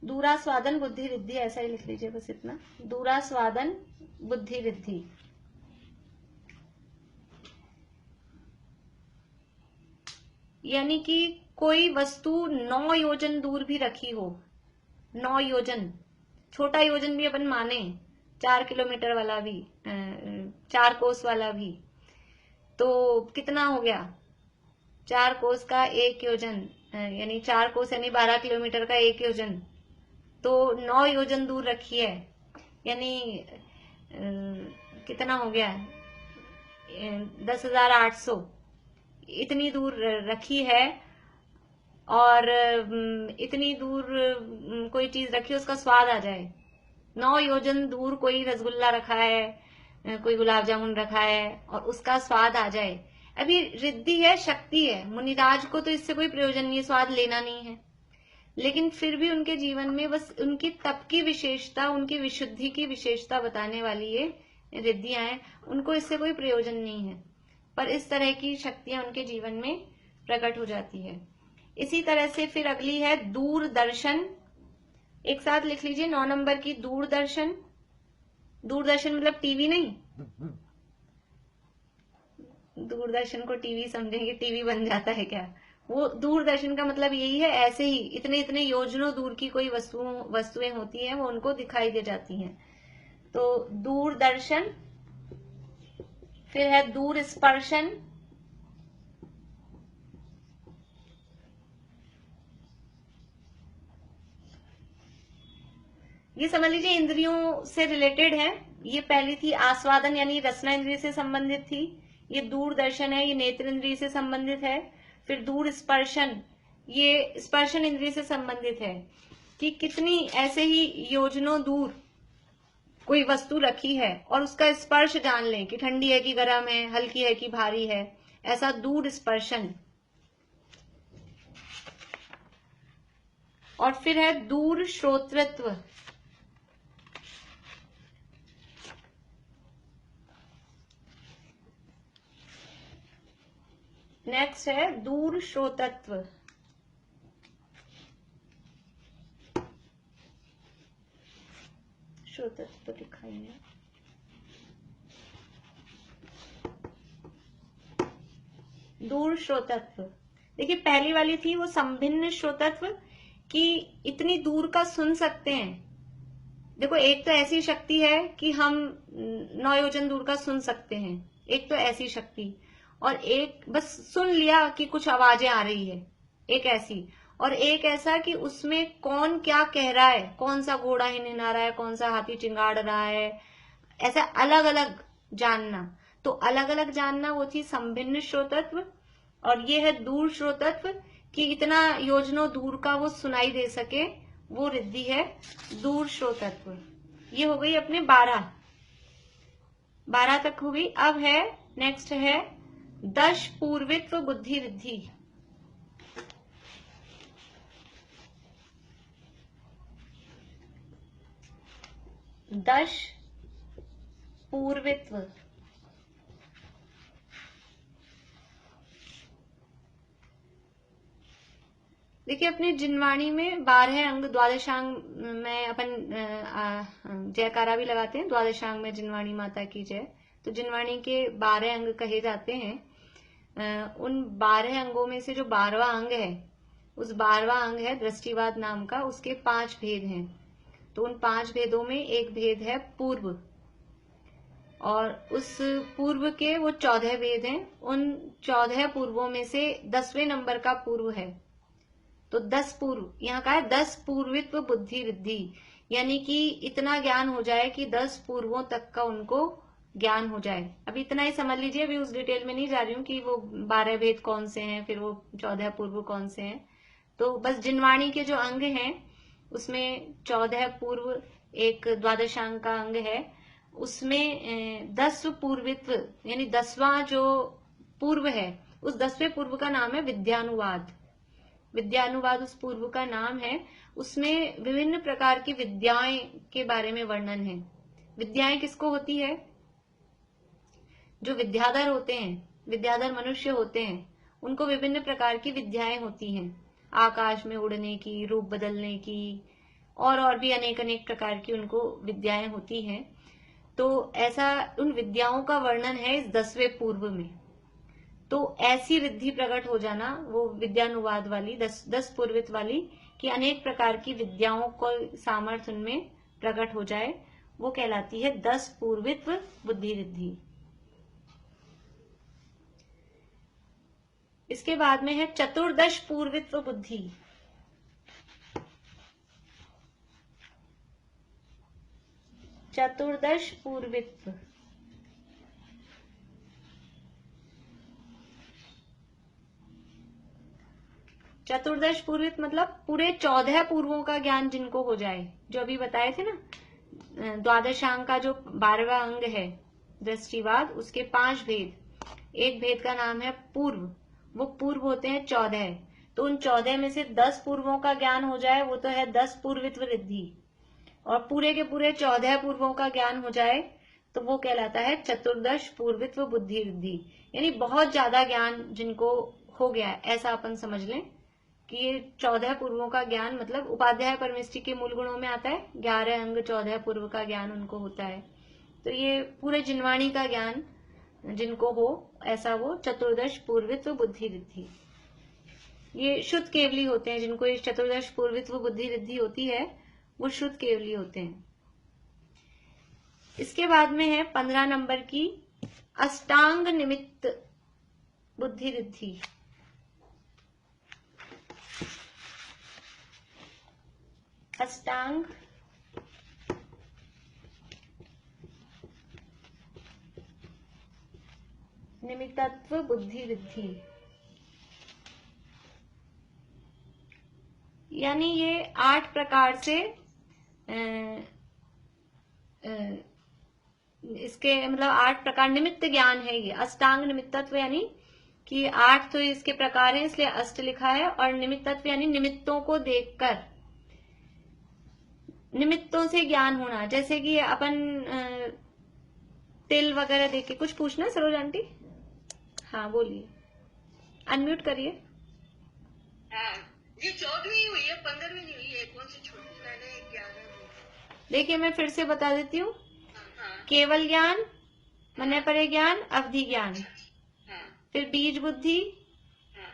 दूरास्वादन बुद्धि रिद्धि, ऐसा ही लिख लीजिए बस इतना, दूरास्वादन बुद्धि रिद्धि। यानी कि कोई वस्तु 9 योजन दूर भी रखी हो, 9 योजन, छोटा योजन भी अपन माने, 4 किलोमीटर वाला भी, 4 कोस वाला भी, तो कितना हो गया, 4 कोस का 1 योजन, यानी 4 कोस यानी 12 किलोमीटर का 1 योजन, तो 9 योजन दूर रखी है, यानी कितना हो गया, 10,800, इतनी दूर रखी है और इतनी दूर कोई चीज रखी उसका स्वाद आ जाए, 9 योजन दूर कोई रसगुल्ला रखा है, कोई गुलाब जामुन रखा है और उसका स्वाद आ जाए। अभी रिद्धि है, शक्ति है, मुनिराज को तो इससे कोई प्रयोजन नहीं है, स्वाद लेना नहीं है, लेकिन फिर भी उनके जीवन में बस उनकी तप की विशेषता, उनकी विशुद्धि की विशेषता बताने वाली ये रिद्धियां हैं। उनको इससे कोई प्रयोजन नहीं है, पर इस तरह की शक्तियां उनके जीवन में प्रकट हो जाती है। इसी तरह से फिर अगली है दूरदर्शन। एक साथ लिख लीजिए 9 नंबर की, दूरदर्शन। दूरदर्शन मतलब टीवी नहीं, दूरदर्शन को टीवी समझेंगे, टीवी बन जाता है क्या? वो दूरदर्शन का मतलब यही है, ऐसे ही इतने इतने योजनों दूर की कोई वस्तुएं होती हैं, वो उनको दिखाई दे जाती हैं। तो दूरदर्शन। फिर है दूर स्पर्शन। ये समझ लीजिए इंद्रियों से रिलेटेड है। ये पहली थी आस्वादन यानी रसना इंद्रिय से संबंधित थी, ये दूरदर्शन है, ये नेत्र इंद्रिय से संबंधित है। फिर दूर स्पर्शन, ये स्पर्शन इंद्रिय से संबंधित है कि कितनी ऐसे ही योजनों दूर कोई वस्तु रखी है और उसका स्पर्श जान लें कि ठंडी है कि गर्म है, हल्की है कि भारी है, ऐसा दूर स्पर्शन। और फिर है दूर श्रोतृत्व। नेक्स्ट है दूर श्रोतत्व। श्रोतत्व दिखाइए। दूर श्रोतत्व, देखिए पहली वाली थी वो संभिन्न श्रोतत्व कि इतनी दूर का सुन सकते हैं। देखो एक तो ऐसी शक्ति है कि हम 9 योजन दूर का सुन सकते हैं, एक तो ऐसी शक्ति, और एक बस सुन लिया कि कुछ आवाजें आ रही है, एक ऐसी, और एक ऐसा कि उसमें कौन क्या कह रहा है, कौन सा घोड़ा हिनहिना रहा है, कौन सा हाथी चिंगाड़ रहा है, ऐसा अलग अलग जानना। तो अलग अलग जानना वो थी संभिन्न श्रोतत्व। और ये है दूर श्रोतत्व कि इतना योजनों दूर का वो सुनाई दे सके, वो रिद्धि है दूर श्रोतत्व। ये हो गई अपने 12 तक हो गई। अब है नेक्स्ट है दश पूर्वित्व बुद्धि रिद्धि। दश पूर्वित्व, देखिए अपने जिनवाणी में 12 अंग, द्वादशांग में अपन जयकारा भी लगाते हैं, द्वादशांग में जिनवाणी माता की जय। तो जिनवाणी के 12 अंग कहे जाते हैं। उन 12 अंगों में से जो 12वां अंग है, उस 12वां अंग है दृष्टिवाद नाम का, उसके 5 भेद हैं। तो उन 5 भेदों में एक भेद है पूर्व, और उस पूर्व के वो 14 भेद हैं। उन 14 पूर्वों में से 10वें नंबर का पूर्व है। तो 10 पूर्व, यहाँ का है 10 पूर्वित्व बुद्धि रिद्धि, यानी कि इतना ज्ञान हो जाए कि 10 पूर्वों तक का उनको ज्ञान हो जाए। अभी इतना ही समझ लीजिए, अभी उस डिटेल में नहीं जा रही हूँ कि वो 12 भेद कौन से हैं, फिर वो 14 पूर्व कौन से हैं। तो बस जिनवाणी के जो अंग हैं उसमें 14 पूर्व एक द्वादशांग का अंग है, उसमें 10 पूर्वित्व यानी 10वां जो पूर्व है, उस 10वें पूर्व का नाम है विद्यानुवाद। विद्यानुवाद उस पूर्व का नाम है। उसमें विभिन्न प्रकार की विद्याएं के बारे में वर्णन है। विद्याएं किसको होती है? जो विद्याधर होते हैं, विद्याधर मनुष्य होते हैं, उनको विभिन्न प्रकार की विद्याएं होती हैं। आकाश में उड़ने की, रूप बदलने की, और भी अनेक अनेक प्रकार की उनको विद्याएं होती हैं। तो ऐसा उन विद्याओं का वर्णन है इस 10वें पूर्व में। तो ऐसी रिद्धि प्रकट हो जाना, वो विद्यानुवाद वाली 10 पूर्वित वाली, कि अनेक प्रकार की विद्याओं को सामर्थ्य उनमें प्रकट हो जाए, वो कहलाती है 10 पूर्वित्व बुद्धि रिद्धि। इसके बाद में है चतुर्दश पूर्वित्व बुद्धि। चतुर्दश पूर्वित्व, चतुर्दश पूर्वित मतलब पूरे 14 पूर्वों का ज्ञान जिनको हो जाए, जो अभी बताए थे ना, द्वादशांग का जो 12वां अंग है दृष्टिवाद, उसके 5 भेद, एक भेद का नाम है पूर्व, वो पूर्व होते हैं 14, तो उन 14 में से 10 पूर्वों का ज्ञान हो जाए, वो तो है 10 पूर्वित्व रिद्धि, और पूरे के पूरे 14 पूर्वों का ज्ञान हो जाए तो वो कहलाता है चतुर्दश पूर्वित्व बुद्धि रिद्धि। यानी बहुत ज्यादा ज्ञान जिनको हो गया है, ऐसा अपन समझ लें कि ये 14 पूर्वों का ज्ञान, मतलब उपाध्याय परमेष्टि के मूल गुणों में आता है 11 अंग 14 पूर्व का ज्ञान उनको होता है। तो ये पूरे जिनवाणी का ज्ञान जिनको हो, ऐसा वो चतुर्दश पूर्वित्व बुद्धि रिद्धि, ये शुद्ध केवली होते हैं। जिनको ये चतुर्दश पूर्वित्व बुद्धि रिद्धि होती है वो शुद्ध केवली होते हैं। इसके बाद में है 15 नंबर की अष्टांग निमित्त बुद्धि रिद्धि। अष्टांग निमित्तत्व बुद्धि रिद्धि, यानी ये 8 प्रकार से इसके मतलब 8 प्रकार निमित्त ज्ञान है ये अष्टांग निमित्तत्व, यानी कि 8 तो इसके प्रकार है इसलिए अष्ट लिखा है, और निमित्तत्व यानी निमित्तों को देखकर, निमित्तों से ज्ञान होना। जैसे कि अपन तिल वगैरह देख के, कुछ पूछना सरोज आंटी? हाँ बोलिए, अनम्यूट करिए। ये 14वीं हुई है, 15वीं नहीं हुई है, कौन सी छोटी? मैंने 11। देखिए मैं फिर से बता देती हूँ। केवल ज्ञान, मन्य परे ज्ञान, अवधि ज्ञान, फिर बीज बुद्धि,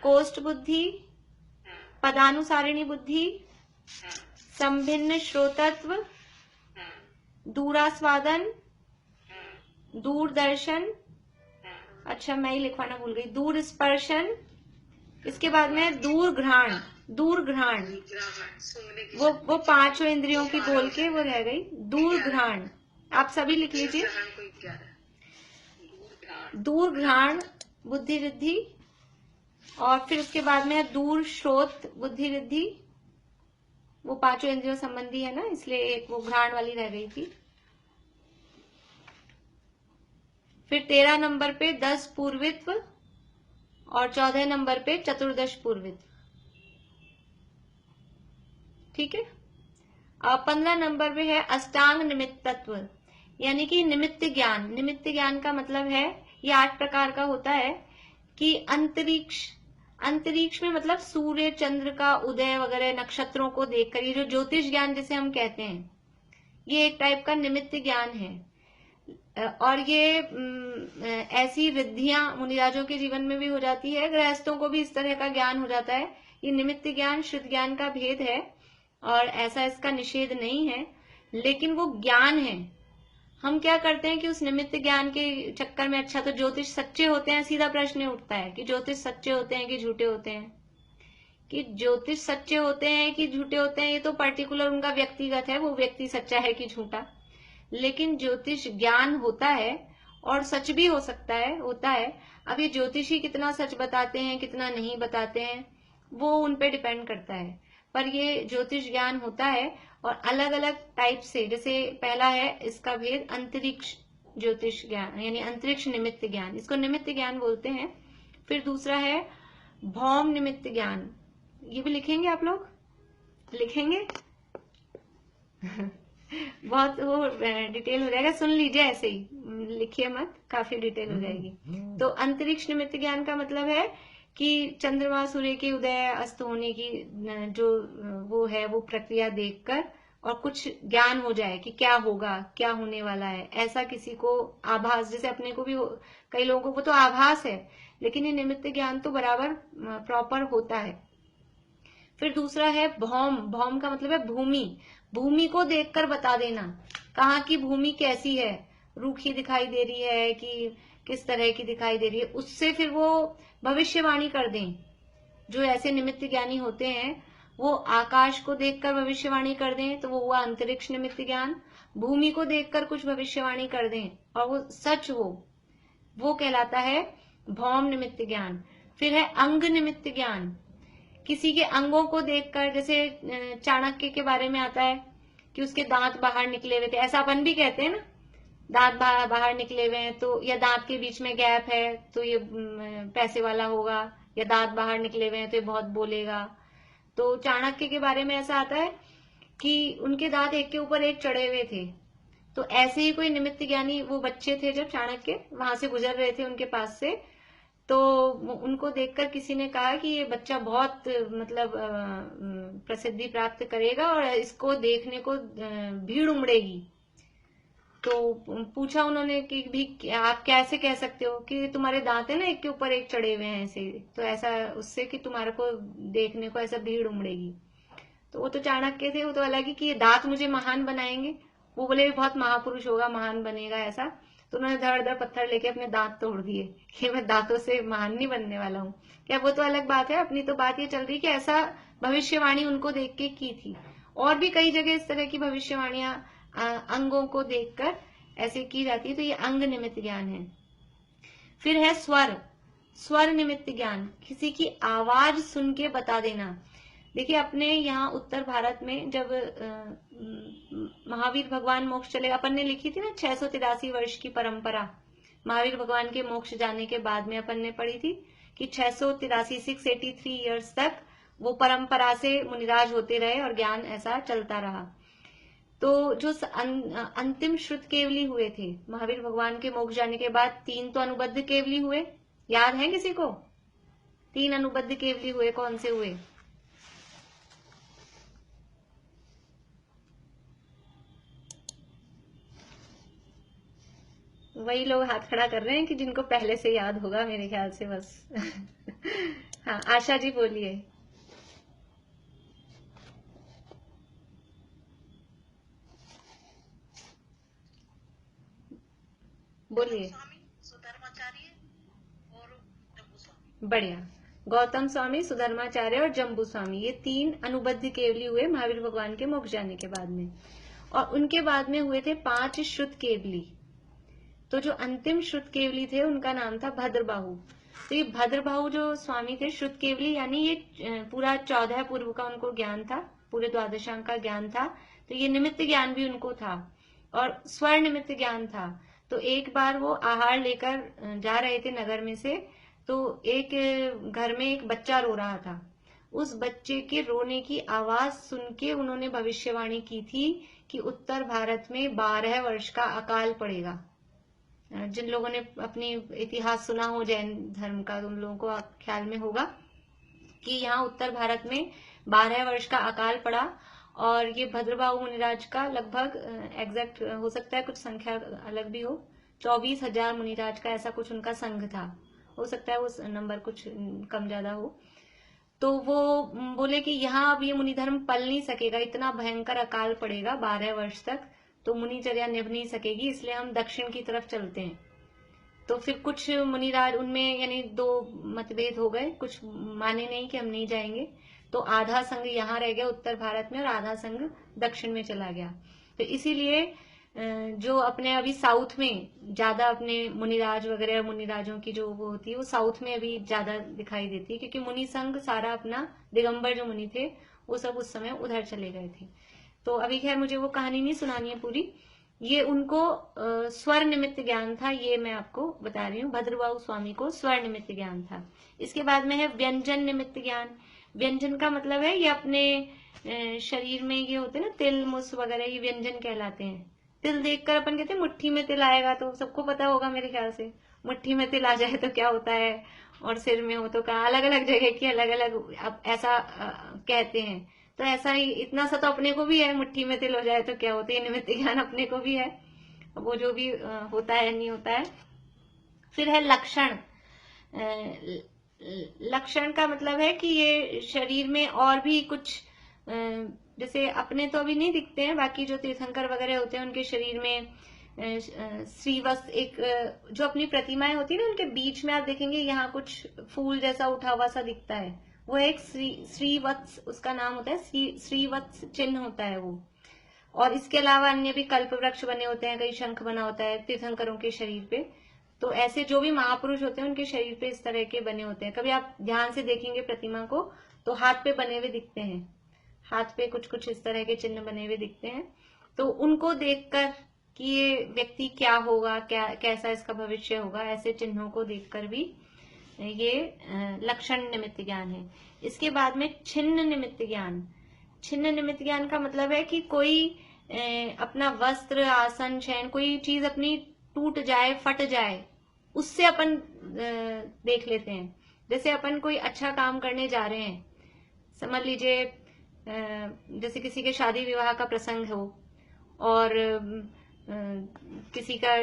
कोष्ठ बुद्धि, पदानुसारिणी बुद्धि, संभिन्न श्रोतत्व, दूरास्वादन, दूरदर्शन, अच्छा मैं ही लिखवाना भूल गई, दूर स्पर्शन, इसके बाद में दूर घ्राण, दूर घ्राण, वो 5 इंद्रियों की बोल के वो रह गई, दूर घ्राण, आप सभी लिख लीजिए, दूर घ्राण बुद्धि रिद्धि। और फिर उसके बाद में दूर श्रोत बुद्धि रिद्धि, वो 5 इंद्रियों संबंधी है ना, इसलिए एक वो घ्राण वाली रह गई थी। फिर 13 नंबर पे 10 पूर्वित्व और 14 नंबर पे चतुर्दश पूर्वित्व, ठीक है। अब 15 नंबर पे है अष्टांग निमित्तत्व, यानी कि निमित्त ज्ञान। निमित्त ज्ञान का मतलब है ये 8 प्रकार का होता है कि अंतरिक्ष में मतलब सूर्य चंद्र का उदय वगैरह नक्षत्रों को देखकर, ये जो ज्योतिष ज्ञान जिसे हम कहते हैं, ये एक टाइप का निमित्त ज्ञान है। और ये ऐसी रिद्धियां मुनिराजों के जीवन में भी हो जाती है, गृहस्थों को भी इस तरह का ज्ञान हो जाता है। ये निमित्त ज्ञान शुद्ध ज्ञान का भेद है और ऐसा इसका निषेध नहीं है, लेकिन वो ज्ञान है। हम क्या करते हैं कि उस निमित्त ज्ञान के चक्कर में, अच्छा तो ज्योतिष सच्चे होते हैं, सीधा प्रश्न उठता है कि ज्योतिष सच्चे होते हैं कि झूठे होते हैं। कि ज्योतिष सच्चे होते हैं कि झूठे होते हैं ये तो पर्टिकुलर उनका व्यक्तिगत है, वो व्यक्ति सच्चा है कि झूठा। लेकिन ज्योतिष ज्ञान होता है और सच भी हो सकता है, होता है। अब ये ज्योतिषी कितना सच बताते हैं कितना नहीं बताते हैं वो उन पे डिपेंड करता है, पर ये ज्योतिष ज्ञान होता है। और अलग अलग टाइप से, जैसे पहला है इसका भेद अंतरिक्ष ज्योतिष ज्ञान, यानी अंतरिक्ष निमित्त ज्ञान, इसको निमित्त ज्ञान बोलते हैं। फिर दूसरा है भौम निमित्त ज्ञान, ये भी लिखेंगे आप लोग, लिखेंगे बहुत वो डिटेल हो जाएगा, सुन लीजिए, ऐसे ही लिखिए मत, काफी डिटेल हो जाएगी। तो अंतरिक्ष निमित्त ज्ञान का मतलब है कि चंद्रमा सूर्य के उदय अस्त होने की जो वो है वो प्रक्रिया देखकर और कुछ ज्ञान हो जाए कि क्या होगा, क्या होने वाला है, ऐसा किसी को आभास, जैसे अपने को भी कई लोगों को तो आभास है, लेकिन ये निमित्त ज्ञान तो बराबर प्रॉपर होता है। फिर दूसरा है भौम, भौम का मतलब है भूमि, भूमि को देखकर बता देना, कहाँ की भूमि कैसी है, रूखी दिखाई दे रही है कि किस तरह की दिखाई दे रही है, उससे फिर वो भविष्यवाणी कर दें। जो ऐसे निमित्त ज्ञानी होते हैं वो आकाश को देखकर भविष्यवाणी कर दें तो वो हुआ अंतरिक्ष निमित्त ज्ञान, भूमि को देखकर कुछ भविष्यवाणी कर दें और वो सच हो, वो कहलाता है भौम निमित्त ज्ञान। फिर है अंग निमित्त ज्ञान, किसी के अंगों को देखकर, जैसे चाणक्य के बारे में आता है कि उसके दांत बाहर निकले हुए थे, ऐसा अपन भी कहते हैं ना, दांत बाहर निकले हुए हैं तो, या दांत के बीच में गैप है तो ये पैसे वाला होगा, या दांत बाहर निकले हुए हैं तो ये बहुत बोलेगा। तो चाणक्य के बारे में ऐसा आता है कि उनके दांत एक के ऊपर एक चढ़े हुए थे। तो ऐसे ही कोई निमित्त ज्ञानी वो बच्चे थे जब चाणक्य वहां से गुजर रहे थे उनके पास से, तो उनको देखकर किसी ने कहा कि ये बच्चा बहुत मतलब प्रसिद्धि प्राप्त करेगा और इसको देखने को भीड़ उमड़ेगी। तो पूछा उन्होंने कि भी आप कैसे कह सकते हो कि तुम्हारे दांत है ना एक के ऊपर एक चढ़े हुए हैं ऐसे, तो ऐसा उससे कि तुम्हारे को देखने को ऐसा भीड़ उमड़ेगी। तो वो तो चाणक्य थे, वो तो अलग ही कि ये दांत मुझे महान बनाएंगे, वो बोले बहुत महापुरुष होगा, महान बनेगा ऐसा। तो उन्होंने धड़ धड़ पत्थर लेके अपने दांत तोड़ दिए कि मैं दांतों से महान नहीं बनने वाला हूँ। क्या वो तो अलग बात है, अपनी तो बात ये चल रही कि ऐसा भविष्यवाणी उनको देख के की थी। और भी कई जगह इस तरह की भविष्यवाणियां अंगों को देखकर ऐसे की जाती है। तो ये अंग निमित्त ज्ञान है। फिर है स्वर, स्वर निमित्त ज्ञान, किसी की आवाज सुन के बता देना। देखिए अपने यहाँ उत्तर भारत में जब महावीर भगवान मोक्ष चले, अपन ने लिखी थी ना 683 वर्ष की परंपरा, महावीर भगवान के मोक्ष जाने के बाद में अपन ने पढ़ी थी कि 683 ईयर्स तक वो परंपरा से मुनिराज होते रहे और ज्ञान ऐसा चलता रहा। तो जो अंतिम श्रुत केवली हुए थे महावीर भगवान के मोक्ष जाने के बाद, 3 तो अनुबद्ध केवली हुए, याद है किसी को? 3 अनुबद्ध केवली हुए, कौन से हुए? वही लोग हाथ खड़ा कर रहे हैं कि जिनको पहले से याद होगा मेरे ख्याल से बस। हाँ आशा जी बोलिए। बोलिए। बढ़िया। गौतम स्वामी, सुधर्माचार्य और जम्बू स्वामी, ये 3 अनुबद्ध केवली हुए महावीर भगवान के मोक्ष जाने के बाद में। और उनके बाद में हुए थे 5 श्रुत केवली। तो जो अंतिम श्रुत केवली थे उनका नाम था भद्रबाहु। तो ये भद्रबाहु जो स्वामी थे श्रुत केवली, यानी ये पूरा 14 पूर्व का उनको ज्ञान था, पूरे द्वादशांग का ज्ञान था। तो ये निमित्त ज्ञान भी उनको था और स्वर निमित्त ज्ञान था। तो एक बार वो आहार लेकर जा रहे थे नगर में से, तो एक घर में एक बच्चा रो रहा था। उस बच्चे के रोने की आवाज सुन के उन्होंने भविष्यवाणी की थी कि उत्तर भारत में 12 वर्ष का अकाल पड़ेगा। जिन लोगों ने अपनी इतिहास सुना हो जैन धर्म का, उन लोगों को ख्याल में होगा कि यहाँ उत्तर भारत में 12 वर्ष का अकाल पड़ा। और ये भद्रबाहु मुनिराज का लगभग एग्जैक्ट हो सकता है, कुछ संख्या अलग भी हो, 24,000 मुनिराज का ऐसा कुछ उनका संघ था, हो सकता है वो नंबर कुछ कम ज्यादा हो। तो वो बोले कि यहाँ अब ये मुनि धर्म पल नहीं सकेगा, इतना भयंकर अकाल पड़ेगा 12 वर्ष तक, तो मुनिचर्या निभ नहीं सकेगी, इसलिए हम दक्षिण की तरफ चलते हैं। तो फिर कुछ मुनिराज उनमें यानी 2 मतभेद हो गए, कुछ माने नहीं कि हम नहीं जाएंगे, तो आधा संघ यहाँ रह गया उत्तर भारत में और आधा संघ दक्षिण में चला गया। तो इसीलिए जो अपने अभी साउथ में ज्यादा अपने मुनिराज वगैरह, मुनिराजों की जो वो होती है वो साउथ में अभी ज्यादा दिखाई देती है, क्योंकि मुनि संघ सारा अपना दिगंबर जो मुनि थे वो सब उस समय उधर चले गए थे। तो अभी खैर मुझे वो कहानी नहीं सुनानी है पूरी, ये उनको स्वर निमित्त ज्ञान था, ये मैं आपको बता रही हूँ। भद्रबाहु स्वामी को स्वर निमित्त ज्ञान था। इसके बाद में है व्यंजन निमित्त ज्ञान। व्यंजन का मतलब है ये अपने शरीर में ये होते हैं ना तिल मुस वगैरह, ये व्यंजन कहलाते हैं। तिल देखकर अपन कहते हैं मुट्ठी में तिल आएगा, तो सबको पता होगा मेरे ख्याल से, मुट्ठी में तिल आ जाए तो क्या होता है, और सिर में हो तो कहा, अलग अलग जगह की अलग अलग ऐसा कहते हैं। तो ऐसा ही इतना सा तो अपने को भी है, मुट्ठी में तिल हो जाए तो क्या होता है, निमित्त ज्ञान अपने को भी है, वो जो भी होता है नहीं होता है। फिर है लक्षण। लक्षण का मतलब है कि ये शरीर में और भी कुछ, जैसे अपने तो अभी नहीं दिखते हैं, बाकी जो तीर्थंकर वगैरह होते हैं उनके शरीर में श्रीवत्स, एक जो अपनी प्रतिमाएं होती है ना, उनके बीच में आप देखेंगे यहाँ कुछ फूल जैसा उठा हुआ सा दिखता है, वो एक श्रीवत्स उसका नाम होता है, श्रीवत्स चिन्ह होता है वो। और इसके अलावा अन्य भी कल्प वृक्ष बने होते हैं, कहीं शंख बना होता है तीर्थंकरों के शरीर पे। तो ऐसे जो भी महापुरुष होते हैं उनके शरीर पे इस तरह के बने होते हैं। कभी आप ध्यान से देखेंगे प्रतिमा को तो हाथ पे बने हुए दिखते हैं, हाथ पे कुछ कुछ इस तरह के चिन्ह बने हुए दिखते हैं। तो उनको देखकर कि ये व्यक्ति क्या होगा, क्या कैसा इसका भविष्य होगा, ऐसे चिन्हों को देखकर भी ये लक्षण निमित्त ज्ञान है। इसके बाद में छिन्न निमित्त ज्ञान। छिन्न निमित्त ज्ञान का मतलब है कि कोई अपना वस्त्र, आसन, शयन, कोई चीज अपनी टूट जाए, फट जाए, उससे अपन देख लेते हैं। जैसे अपन कोई अच्छा काम करने जा रहे हैं, समझ लीजिए जैसे किसी के शादी विवाह का प्रसंग हो और किसी का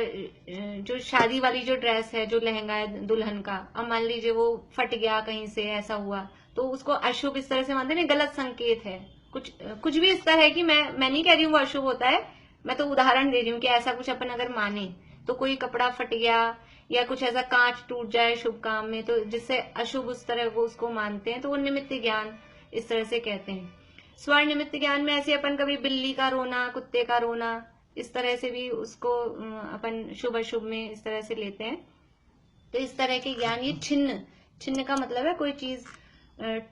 जो शादी वाली जो ड्रेस है, जो लहंगा है दुल्हन का, अब मान लीजिए वो फट गया कहीं से, ऐसा हुआ, तो उसको अशुभ इस तरह से मानते हैं, गलत संकेत है। कुछ भी इस तरह है कि मैं नहीं कह रही हूँ वो अशुभ होता है, मैं तो उदाहरण दे रही हूँ कि ऐसा कुछ अपन अगर माने तो कोई कपड़ा फट गया या कुछ ऐसा कांच टूट जाए शुभ काम में, तो जिससे अशुभ उस तरह को उसको मानते हैं, तो वो निमित्त ज्ञान इस तरह से कहते हैं। स्वर्ण निमित्त ज्ञान में ऐसे अपन कभी बिल्ली का रोना, कुत्ते का रोना, इस तरह से भी उसको अपन शुभ अशुभ में इस तरह से लेते हैं। तो इस तरह के ज्ञान, ये छिन्न का मतलब है कोई चीज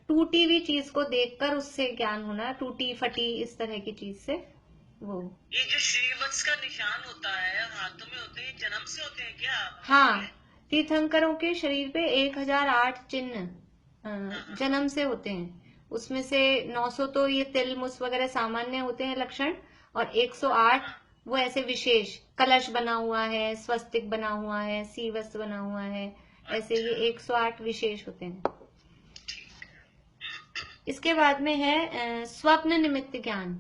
टूटी हुई चीज को देखकर उससे ज्ञान होना, टूटी फटी इस तरह की चीज से। वो ये जो श्रीवत्स का निशान होता है हाथों में होते हैं, जन्म से होते हैं क्या? हाँ, तीर्थंकरों के शरीर पे 1008 चिन्ह जन्म से होते हैं। उसमें से 900 तो ये तिल मुस वगैरह सामान्य होते हैं लक्षण, और 108 वो ऐसे विशेष, कलश बना हुआ है, स्वस्तिक बना हुआ है, सीवस बना हुआ है, ऐसे ये 108 विशेष होते हैं। इसके बाद में है स्वप्न निमित्त ज्ञान,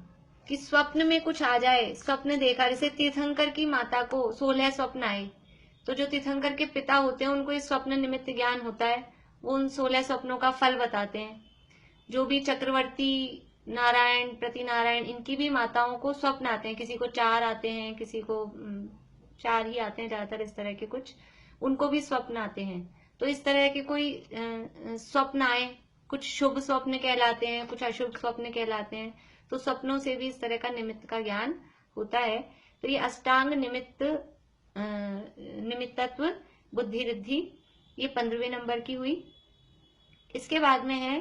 कि स्वप्न में कुछ आ जाए, स्वप्न देखा, जैसे तीर्थंकर की माता को 16 स्वप्न आए, तो जो तीर्थंकर के पिता होते हैं उनको ये स्वप्न निमित्त ज्ञान होता है, वो उन 16 स्वप्नों का फल बताते हैं। जो भी चक्रवर्ती, नारायण, प्रति नारायण, इनकी भी माताओं को स्वप्न आते हैं, किसी को 4 आते हैं, किसी को 4 ही आते हैं ज्यादातर, इस तरह के कुछ उनको भी स्वप्न आते हैं। तो इस तरह के कोई स्वप्न आए, कुछ शुभ स्वप्न कहलाते हैं, कुछ अशुभ स्वप्न कहलाते हैं। तो स्वप्नों से भी इस तरह का निमित्त का ज्ञान होता है। तो ये अष्टांग निमित्तत्व बुद्धि रिद्धि, ये 15वें नंबर की हुई। इसके बाद में है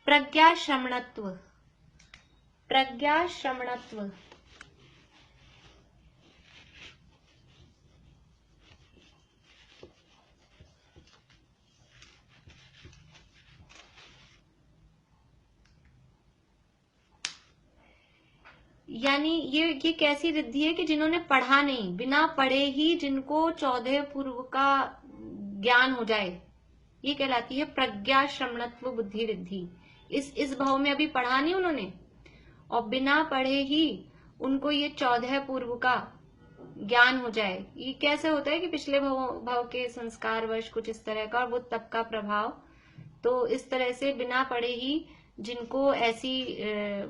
प्रज्ञा श्रमणत्व। प्रज्ञा श्रमणत्व यानी ये कैसी रिद्धि है कि जिन्होंने पढ़ा नहीं, बिना पढ़े ही जिनको 14 पूर्व का ज्ञान हो जाए, ये कहलाती है प्रज्ञा श्रमणत्व बुद्धि रिद्धि। इस भाव में अभी पढ़ा नहीं उन्होंने, और बिना पढ़े ही उनको ये 14 पूर्व का ज्ञान हो जाए। ये कैसे होता है कि पिछले भाव के संस्कार वश कुछ इस तरह का, और वो तप का प्रभाव, तो इस तरह से बिना पढ़े ही जिनको ऐसी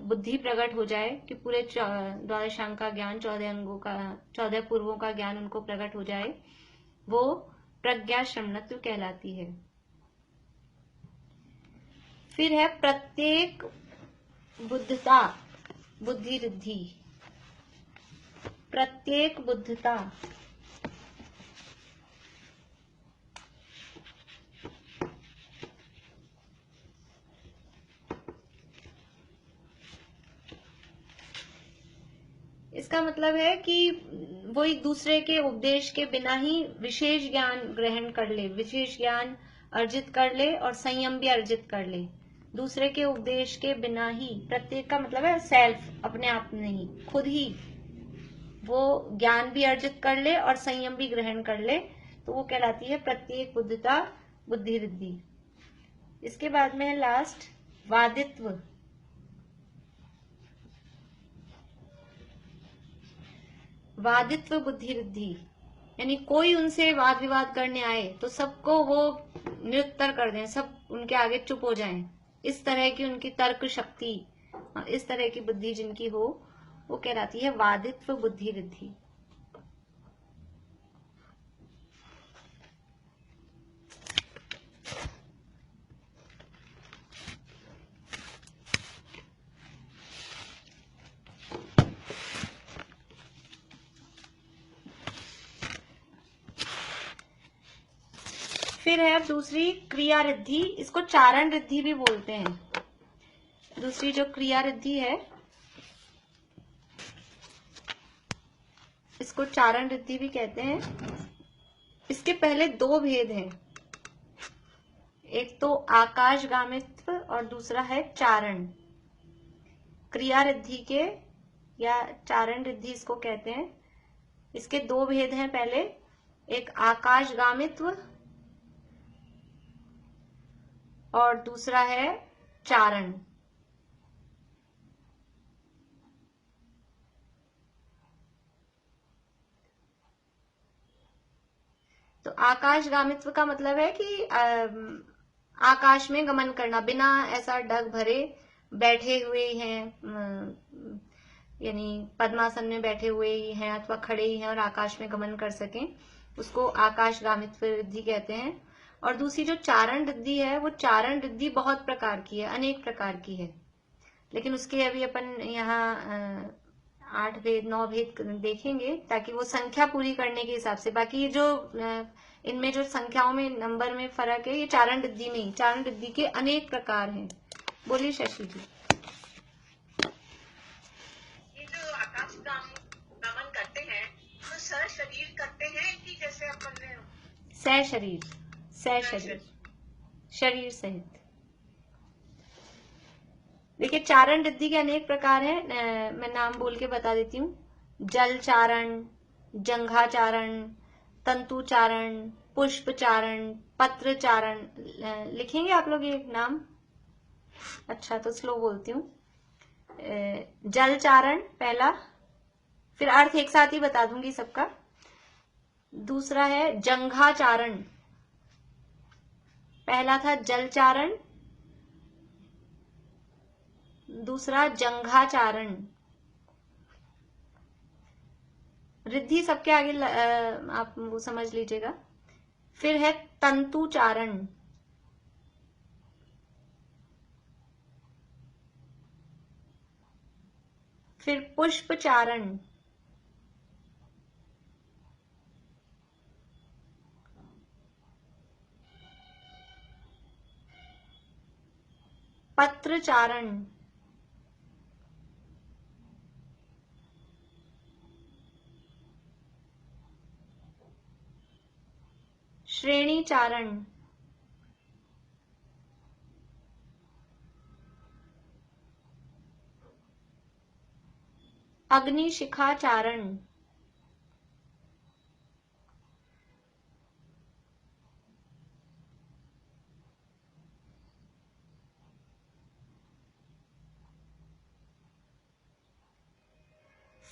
बुद्धि प्रकट हो जाए कि पूरे 12 का ज्ञान, 14 अंगों का, 14 पूर्वों का ज्ञान उनको प्रकट हो जाए, वो प्रज्ञा श्रमणत्व कहलाती है। फिर है प्रत्येक बुद्धता बुद्धि रिद्धि। प्रत्येक बुद्धता, इसका मतलब है कि वो एक दूसरे के उपदेश के बिना ही विशेष ज्ञान ग्रहण कर ले, विशेष ज्ञान अर्जित कर ले, और संयम भी अर्जित कर ले। दूसरे के उपदेश के बिना ही, प्रत्येक का मतलब है सेल्फ, अपने आप नहीं, खुद ही वो ज्ञान भी अर्जित कर ले और संयम भी ग्रहण कर ले, तो वो कहलाती है प्रत्येक बुद्धता बुद्धि रिद्धि। इसके बाद में है लास्ट वादित्व। वादित्व बुद्धि रिद्धि, यानी कोई उनसे वाद विवाद करने आए तो सबको वो निरुत्तर कर दें, सब उनके आगे चुप हो जाएं, इस तरह की उनकी तर्क शक्ति, इस तरह की बुद्धि जिनकी हो, वो कहलाती है वादित्व बुद्धि रिद्धि। फिर है दूसरी क्रिया रिद्धि, इसको चारण रिद्धि भी बोलते हैं। दूसरी जो क्रिया रिद्धि है इसको चारण रिद्धि भी कहते हैं। इसके पहले दो भेद हैं, एक तो आकाशगामित्व और दूसरा है चारण। क्रिया रिद्धि के या चारण रिद्धि इसको कहते हैं। इसके दो भेद हैं, पहले एक आकाशगामित्व और दूसरा है चारण। तो आकाशगामित्व का मतलब है कि आकाश में गमन करना, बिना ऐसा डग भरे बैठे हुए हैं, यानी पद्मासन में बैठे हुए ही हैं अथवा खड़े ही हैं और आकाश में गमन कर सकें, उसको आकाशगामित्व रिद्धि कहते हैं। और दूसरी जो चारण रिद्धि है वो चारण रिद्धि बहुत प्रकार की है, अनेक प्रकार की है, लेकिन उसके अभी अपन यहाँ 8 भेद 9 भेद देखेंगे ताकि वो संख्या पूरी करने के हिसाब से। बाकी ये जो इनमें जो संख्याओं में नंबर में फर्क है, ये चारण रिद्धि नहीं, चारण रिद्धि के अनेक प्रकार हैं। बोलिए शशि जी। ये जो आकाश गमन करते हैं तो सशरीर करते हैं कि जैसे अपन सशरीर, सशरीर, शरीर सहित। देखिए चारण रिद्धि के अनेक प्रकार हैं, मैं नाम बोल के बता देती हूँ। जल चारण, जंघाचारण, तंतु चारण, पुष्प चारण, पत्र चारण। लिखेंगे आप लोग ये नाम? अच्छा तो स्लो बोलती हूँ। जल चारण पहला, फिर अर्थ एक साथ ही बता दूंगी सबका। दूसरा है जंघाचारण, पहला था जल चारण, दूसरा जंघाचारण। रिद्धि सबके आगे आप वो समझ लीजिएगा। फिर है तंतु चारण, फिर पुष्प चारण, पत्र चारण, श्रेणी चारण, अग्निशिखा चारण,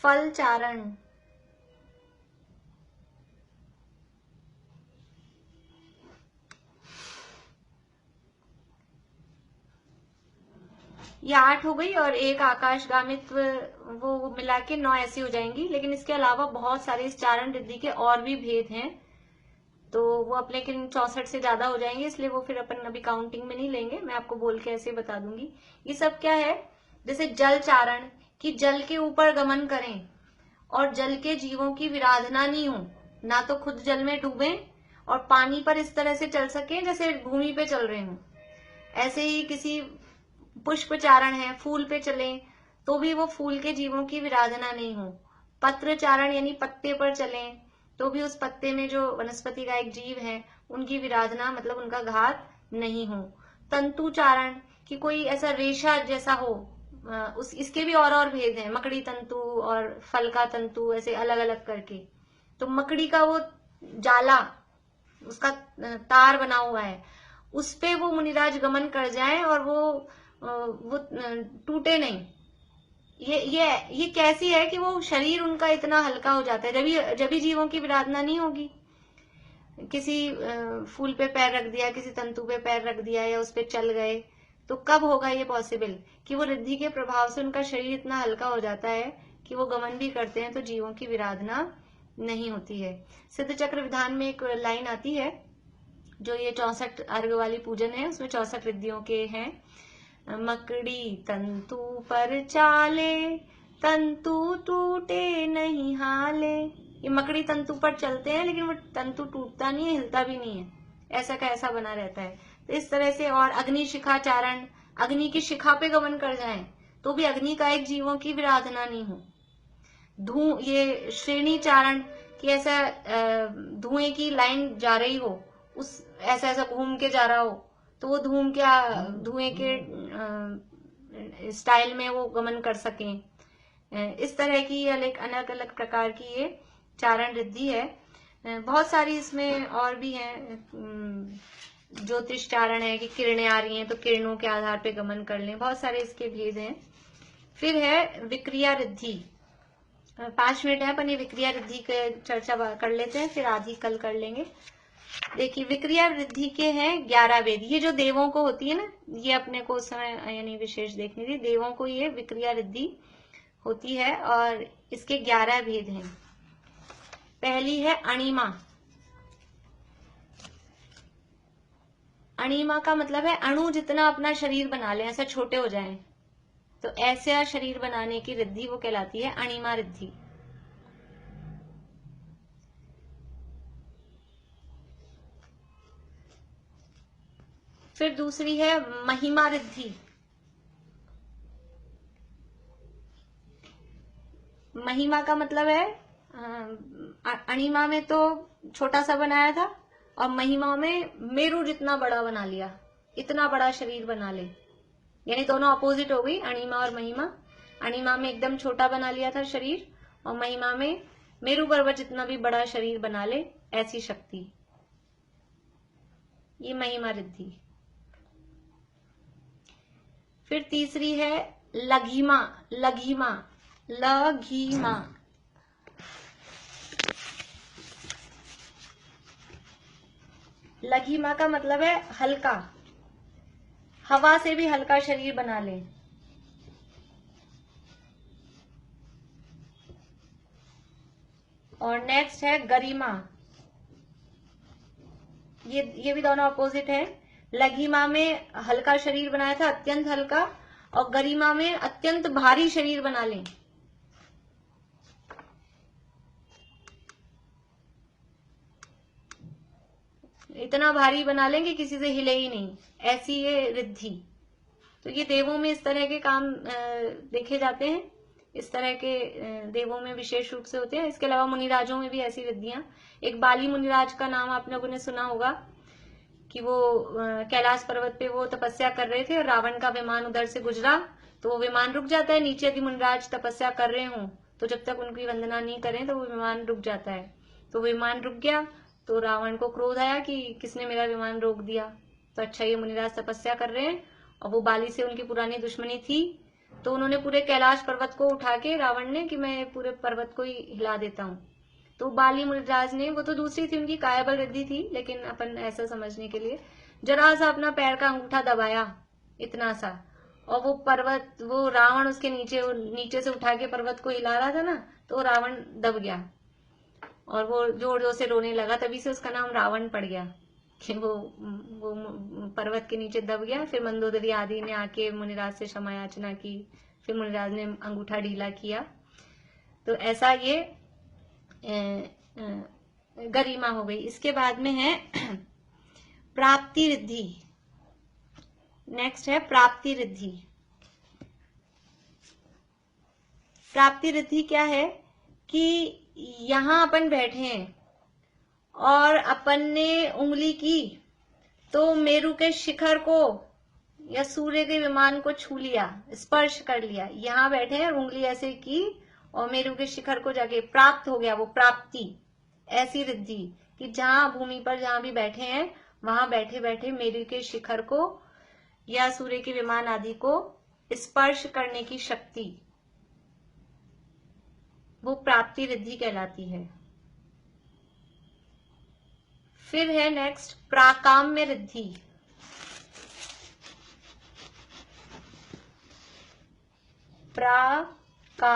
फल चारण, ये 8 हो गई और एक आकाशगामित्व, वो मिला के 9 ऐसी हो जाएंगी। लेकिन इसके अलावा बहुत सारे इस चारण रिद्धि के और भी भेद हैं, तो वो अपने 64 से ज्यादा हो जाएंगे, इसलिए वो फिर अपन अभी काउंटिंग में नहीं लेंगे, मैं आपको बोल के ऐसे बता दूंगी। ये सब क्या है, जैसे जल चारण, कि जल के ऊपर गमन करें और जल के जीवों की विराधना नहीं हो, ना तो खुद जल में डूबे और पानी पर इस तरह से चल सके जैसे भूमि पे चल रहे हों। ऐसे ही किसी पुष्प चारण है, फूल पे चले तो भी वो फूल के जीवों की विराधना नहीं हो। पत्र चारण यानी पत्ते पर चले तो भी उस पत्ते में जो वनस्पति का एक जीव है उनकी विराधना, मतलब उनका घात नहीं हो। तंतु चारण कि कोई ऐसा रेशा जैसा हो, इसके भी और भेद हैं, मकड़ी तंतु और फल का तंतु, ऐसे अलग अलग करके। तो मकड़ी का वो जाला, उसका तार बना हुआ है, उस पे वो मुनिराज गमन कर जाएं और वो टूटे नहीं। ये कैसी है कि वो शरीर उनका इतना हल्का हो जाता है। जब भी जीवों की विराधना नहीं होगी, किसी फूल पे पैर रख दिया, किसी तंतु पे पैर रख दिया या उस पे चल गए, तो कब होगा ये पॉसिबल कि वो रिद्धि के प्रभाव से उनका शरीर इतना हल्का हो जाता है कि वो गमन भी करते हैं तो जीवों की विराधना नहीं होती है। सिद्ध चक्र विधान में एक लाइन आती है, जो ये 64 अर्घ वाली पूजन है, उसमें 64 रिद्धियों के हैं। मकड़ी तंतु पर चाले, तंतु टूटे नहीं हाले। ये मकड़ी तंतु पर चलते हैं लेकिन वो तंतु टूटता नहीं है, हिलता भी नहीं है, ऐसा का ऐसा बना रहता है। तो इस तरह से, और अग्नि शिखा चारण, अग्नि की शिखा पे गमन कर जाएं तो भी अग्नि का एक जीवों की विराधना नहीं हो। ये श्रेणी चारण कि ऐसा धुएं की लाइन जा रही हो, उस ऐसा ऐसा घूम के जा रहा हो, तो वो धुएं के स्टाइल में वो गमन कर सकें। इस तरह की अलग अलग प्रकार की ये चारण रिद्धि है। बहुत सारी इसमें और भी हैं। ज्योतिष चारण है कि किरणें आ रही हैं तो किरणों के आधार पे गमन कर लें, बहुत सारे इसके भेद हैं। फिर है विक्रिया रिद्धि। 5 मिनट है, अपन ये विक्रिया रिद्धि के चर्चा कर लेते हैं, फिर आधी कल कर लेंगे। देखिए, विक्रिया रिद्धि के हैं 11 भेद। ये जो देवों को होती है ना, ये अपने को उस समय यानी विशेष देखनी थी, देवों को ये विक्रिया रिद्धि होती है और इसके 11 भेद हैं। पहली है अणिमा। अणिमा का मतलब है अणु जितना अपना शरीर बना ले, ऐसा छोटे हो जाएं, तो ऐसा शरीर बनाने की रिद्धि वो कहलाती है अणिमा रिद्धि। फिर दूसरी है महिमा रिद्धि। महिमा का मतलब है अणिमा में तो छोटा सा बनाया था और महिमा में मेरू जितना बड़ा बना लिया, इतना बड़ा शरीर बना ले, यानी दोनों अपोजिट हो गई, अणिमा और महिमा। अणिमा में एकदम छोटा बना लिया था शरीर और महिमा में मेरू पर्वत जितना भी बड़ा शरीर बना ले, ऐसी शक्ति, ये महिमा रिद्धि। फिर तीसरी है लघिमा। लघिमा लघिमा लघिमा का मतलब है हल्का, हवा से भी हल्का शरीर बना ले। और नेक्स्ट है गरिमा। ये भी दोनों अपोजिट है। लघिमा में हल्का शरीर बनाया था, अत्यंत हल्का, और गरिमा में अत्यंत भारी शरीर बना ले। इतना भारी बना लेंगे किसी से हिले ही नहीं, ऐसी ये रिद्धि। तो ये देवों में इस तरह के काम देखे जाते हैं, इस तरह के देवों में विशेष रूप से होते हैं। इसके अलावा मुनिराजों में भी ऐसी रिद्धियां। एक बाली मुनिराज का नाम आप लोगों ने सुना होगा कि वो कैलाश पर्वत पे वो तपस्या कर रहे थे और रावण का विमान उधर से गुजरा, तो वो विमान रुक जाता है। नीचे यदि मुनिराज तपस्या कर रहे हों तो जब तक उनकी वंदना नहीं करें तो वो विमान रुक जाता है। तो विमान रुक गया तो रावण को क्रोध आया कि किसने मेरा विमान रोक दिया। तो अच्छा, ये मुनिराज तपस्या कर रहे हैं और वो बाली से उनकी पुरानी दुश्मनी थी, तो उन्होंने पूरे कैलाश पर्वत को उठा के, रावण ने, कि मैं पूरे पर्वत को ही हिला देता हूँ। तो बाली मुनिराज ने, वो तो दूसरी थी, उनकी कायाबल रिद्धि थी, लेकिन अपन ऐसा समझने के लिए जरा सा अपना पैर का अंगूठा दबाया, इतना सा, और वो पर्वत, वो रावण उसके नीचे से उठा के पर्वत को हिला रहा था ना, तो रावण दब गया और वो जोर जोर से रोने लगा। तभी से उसका नाम रावण पड़ गया कि वो पर्वत के नीचे दब गया। फिर मंदोदरी आदि ने आके मुनिराज से क्षमा याचना की, फिर मुनिराज ने अंगूठा ढीला किया। तो ऐसा ये गरिमा हो गई। इसके बाद में है प्राप्ति रिद्धि। नेक्स्ट है प्राप्ति रिद्धि। प्राप्ति रिद्धि क्या है कि यहां अपन बैठे हैं और अपन ने उंगली की तो मेरू के शिखर को या सूर्य के विमान को छू लिया, स्पर्श कर लिया। यहां बैठे हैं, उंगली ऐसे की और मेरू के शिखर को जाके प्राप्त हो गया, वो प्राप्ति। ऐसी रिद्धि कि जहां भूमि पर जहां भी बैठे हैं वहां बैठे बैठे मेरू के शिखर को या सूर्य के विमान आदि को स्पर्श करने की शक्ति, वो प्राप्ति रिद्धि कहलाती है। फिर है नेक्स्ट प्राकाम्य रिद्धि। प्रा का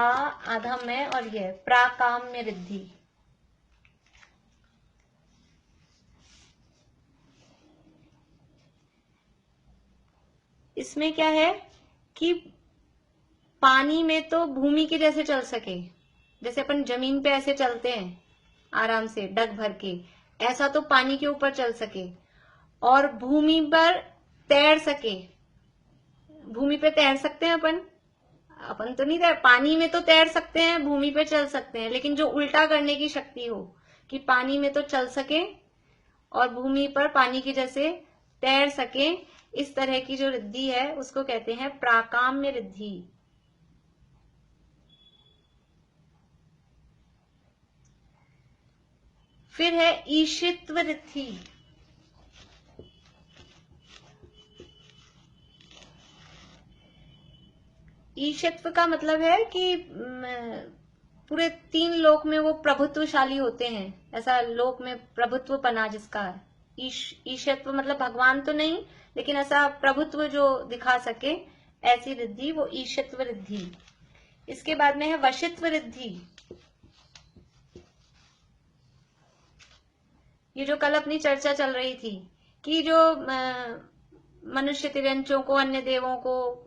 आधम है और यह प्राकाम्य रिद्धि। इसमें क्या है कि पानी में तो भूमि के जैसे चल सके, जैसे अपन जमीन पे ऐसे चलते हैं आराम से डग भर के, ऐसा तो पानी के ऊपर चल सके। और भूमि पर तैर सके। भूमि पे तैर सकते हैं अपन तो नहीं तैर, पानी में तो तैर सकते हैं, भूमि पे चल सकते हैं, लेकिन जो उल्टा करने की शक्ति हो कि पानी में तो चल सके और भूमि पर पानी की जैसे तैर सके, इस तरह की जो रिद्धि है उसको कहते हैं प्राकाम्य रिद्धि। फिर है ईशित्व रिद्धि। ईशित्व का मतलब है कि पूरे 3 लोक में वो प्रभुत्वशाली होते हैं, ऐसा लोक में प्रभुत्व पना जिसका है। ईशत्व मतलब भगवान तो नहीं, लेकिन ऐसा प्रभुत्व जो दिखा सके, ऐसी रिद्धि वो ईशत्व रिद्धि। इसके बाद में है वशित्व रिद्धि। ये जो कल अपनी चर्चा चल रही थी कि जो मनुष्य तिर्यंचों को, अन्य देवों को,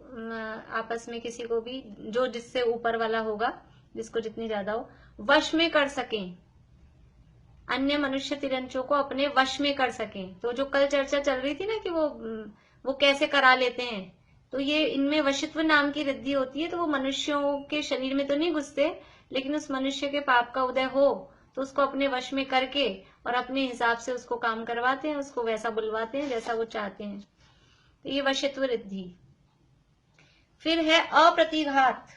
आपस में किसी को भी जो जिससे ऊपर वाला होगा, जिसको जितनी ज्यादा हो, वश में कर सकें, अन्य मनुष्य तिरंचों को अपने वश में कर सकें। तो जो कल चर्चा चल रही थी ना कि वो कैसे करा लेते हैं, तो ये इनमें वशित्व नाम की रिद्धि होती है। तो वो मनुष्यों के शरीर में तो नहीं घुसते, लेकिन उस मनुष्य के पाप का उदय हो तो उसको अपने वश में करके और अपने हिसाब से उसको काम करवाते हैं, उसको वैसा बुलवाते हैं जैसा वो चाहते हैं। तो ये वशित्व रिद्धि। फिर है अप्रतिघात।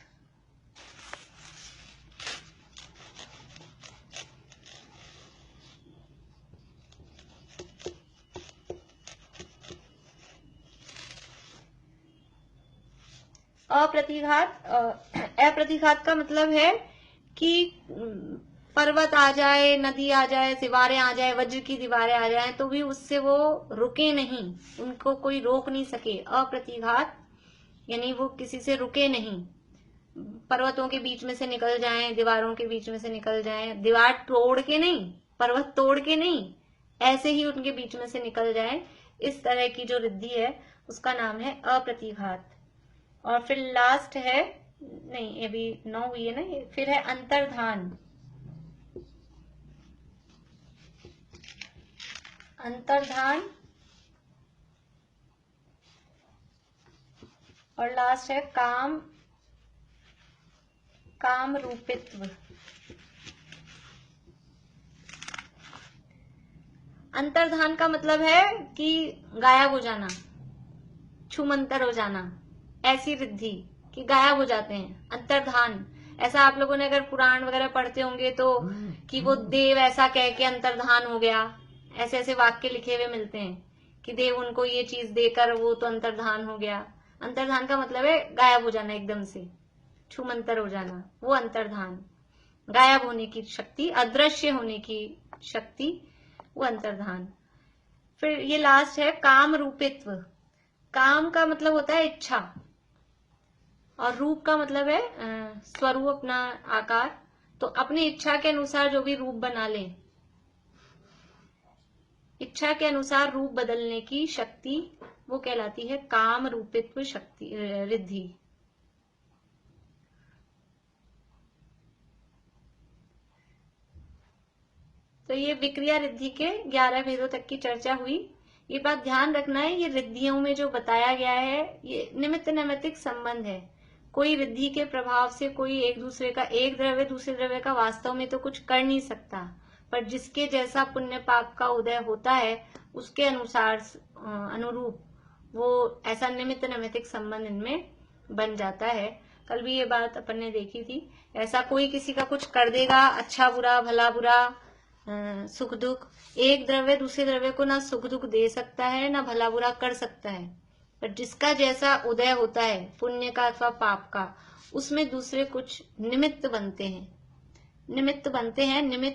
अप्रतिघात का मतलब है कि पर्वत आ जाए, नदी आ जाए, दीवारें आ जाए, वज्र की दीवारें आ जाए, तो भी उससे वो रुके नहीं, उनको कोई रोक नहीं सके। अप्रतिघात यानी वो किसी से रुके नहीं। पर्वतों के बीच में से निकल जाएं, दीवारों के बीच में से निकल जाएं, दीवार तोड़ के नहीं, पर्वत तोड़ के नहीं, ऐसे ही उनके बीच में से निकल जाएं। इस तरह की जो रिद्धि है उसका नाम है अप्रतिघात। और फिर लास्ट है, नहीं अभी 9 हुई है ना, फिर है अंतर्धान। अंतर्धान और लास्ट है काम रूपित्व। अंतर्धान का मतलब है कि गायब हो जाना, छूमंतर हो जाना, ऐसी रिद्धि कि गायब हो जाते हैं। अंतर्धान, ऐसा आप लोगों ने अगर पुराण वगैरह पढ़ते होंगे तो कि वो देव ऐसा कह के अंतर्धान हो गया, ऐसे ऐसे वाक्य लिखे हुए मिलते हैं कि देव उनको ये चीज देकर वो तो अंतर्धान हो गया। अंतर्धान का मतलब है गायब हो जाना, एकदम से छूमंतर हो जाना, वो अंतर्धान। गायब होने की शक्ति, अदृश्य होने की शक्ति, वो अंतर्धान। फिर ये लास्ट है काम रूपित्व। काम का मतलब होता है इच्छा, और रूप का मतलब है स्वरूप, अपना आकार। तो अपनी इच्छा के अनुसार जो भी रूप बना ले, इच्छा के अनुसार रूप बदलने की शक्ति, वो कहलाती है काम रूपित्व शक्ति, रिद्धि। तो ये विक्रिया रिद्धि के 11 भेदों तक की चर्चा हुई। ये बात ध्यान रखना है, ये रिद्धियों में जो बताया गया है ये निमित्त नैमित्तिक संबंध है। कोई रिद्धि के प्रभाव से कोई एक द्रव्य दूसरे द्रव्य का वास्तव में तो कुछ कर नहीं सकता, पर जिसके जैसा पुण्य पाप का उदय होता है उसके अनुसार अनुरूप वो ऐसा निमित्त नैमित्तिक संबंध इनमें बन जाता है। कल भी ये बात अपन ने देखी थी। ऐसा कोई किसी का कुछ कर देगा, अच्छा बुरा, भला बुरा, सुख दुख, एक द्रव्य दूसरे द्रव्य को ना सुख दुख दे सकता है ना भला बुरा कर सकता है, पर जिसका जैसा उदय होता है पुण्य का अथवा पाप का, उसमें दूसरे कुछ निमित्त बनते हैं। निमित्त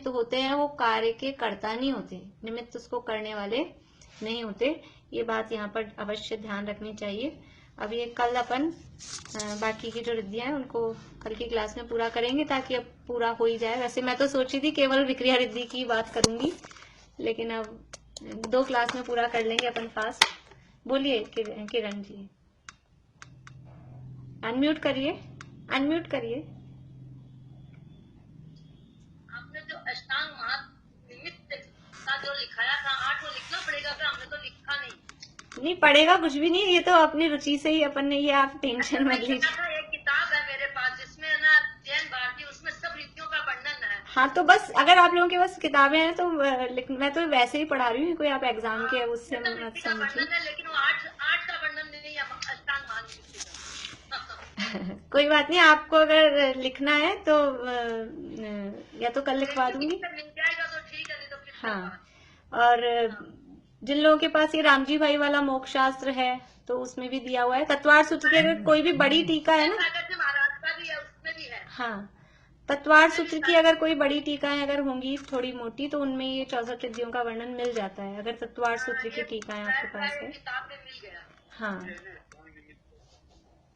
होते हैं, वो कार्य के कर्ता नहीं होते, निमित्त उसको करने वाले नहीं होते। ये बात यहाँ पर अवश्य ध्यान रखनी चाहिए। अब ये कल अपन बाकी की जो रिद्धियां हैं उनको कल की क्लास में पूरा करेंगे, ताकि अब पूरा हो ही जाए। वैसे मैं तो सोची थी केवल विक्रिया रिद्धि की बात करूंगी, लेकिन अब 2 क्लास में पूरा कर लेंगे अपन फास्ट। बोलिए किरण जी, अनम्यूट करिए। आपने जो अष्टांग मार्ग निमित्त का जो लिखाया था 8 वो लिखना पड़ेगा क्या? हमने तो लिखा नहीं पढ़ेगा कुछ भी नहीं, ये तो अपनी रुचि से ही अपन ने, ये आप टेंशन मत लीजिए। एक किताब है मेरे पास जिसमें ना जैन भारती, उसमें सब रीतियों का वर्णन है। हाँ तो बस अगर आप लोगों के पास किताबें हैं तो मैं तो वैसे ही पढ़ा रही हूँ, कोई आप एग्जाम के उससे सब मत रीति का समझिए। वर्णन है, लेकिन वो आठ का वर्णन नहीं है, अष्टांग मान रीति का। कोई बात नहीं, आपको अगर लिखना है तो या तो कल लिखवा दूंगी। मिल जाएगा तो ठीक है, नहीं तो फिर हाँ, और जिन लोगों के पास ये रामजी भाई वाला मोक्ष शास्त्र है तो उसमें भी दिया हुआ है। तत्वार सूत्र की अगर कोई भी बड़ी टीका है ना, महाराज का भी है, उसमें भी है। हाँ, तत्वार सूत्र की अगर कोई बड़ी टीकाएं अगर होंगी थोड़ी मोटी तो उनमें ये 64 रिद्धियों का वर्णन मिल जाता है, अगर तत्वार सूत्र की टीकाएं आपके पास है। किताब में मिल गया। हाँ,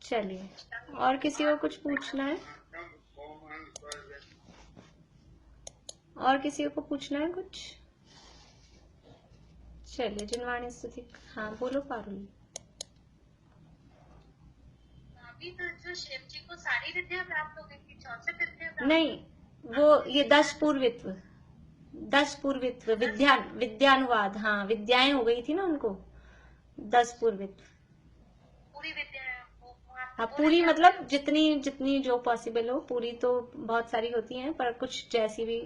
चलिए, और किसी को कुछ पूछना है? और किसी को पूछना है कुछ? चलिए, जिनवाणी स्तुति, हाँ बोलो पारुल। अभी तो जो शिव जी को सारी रिद्धियां प्राप्त हो गई थी, 64 रिद्धियां प्राप्त नहीं, वो ये 10 पूर्वित्व विद्यानुवाद, हाँ विद्याएं हो गई थी ना उनको, 10 पूर्वित्व। पूरी विद्या हाँ पूरी मतलब जितनी जो पॉसिबल हो, पूरी तो बहुत सारी होती हैं पर कुछ जैसी भी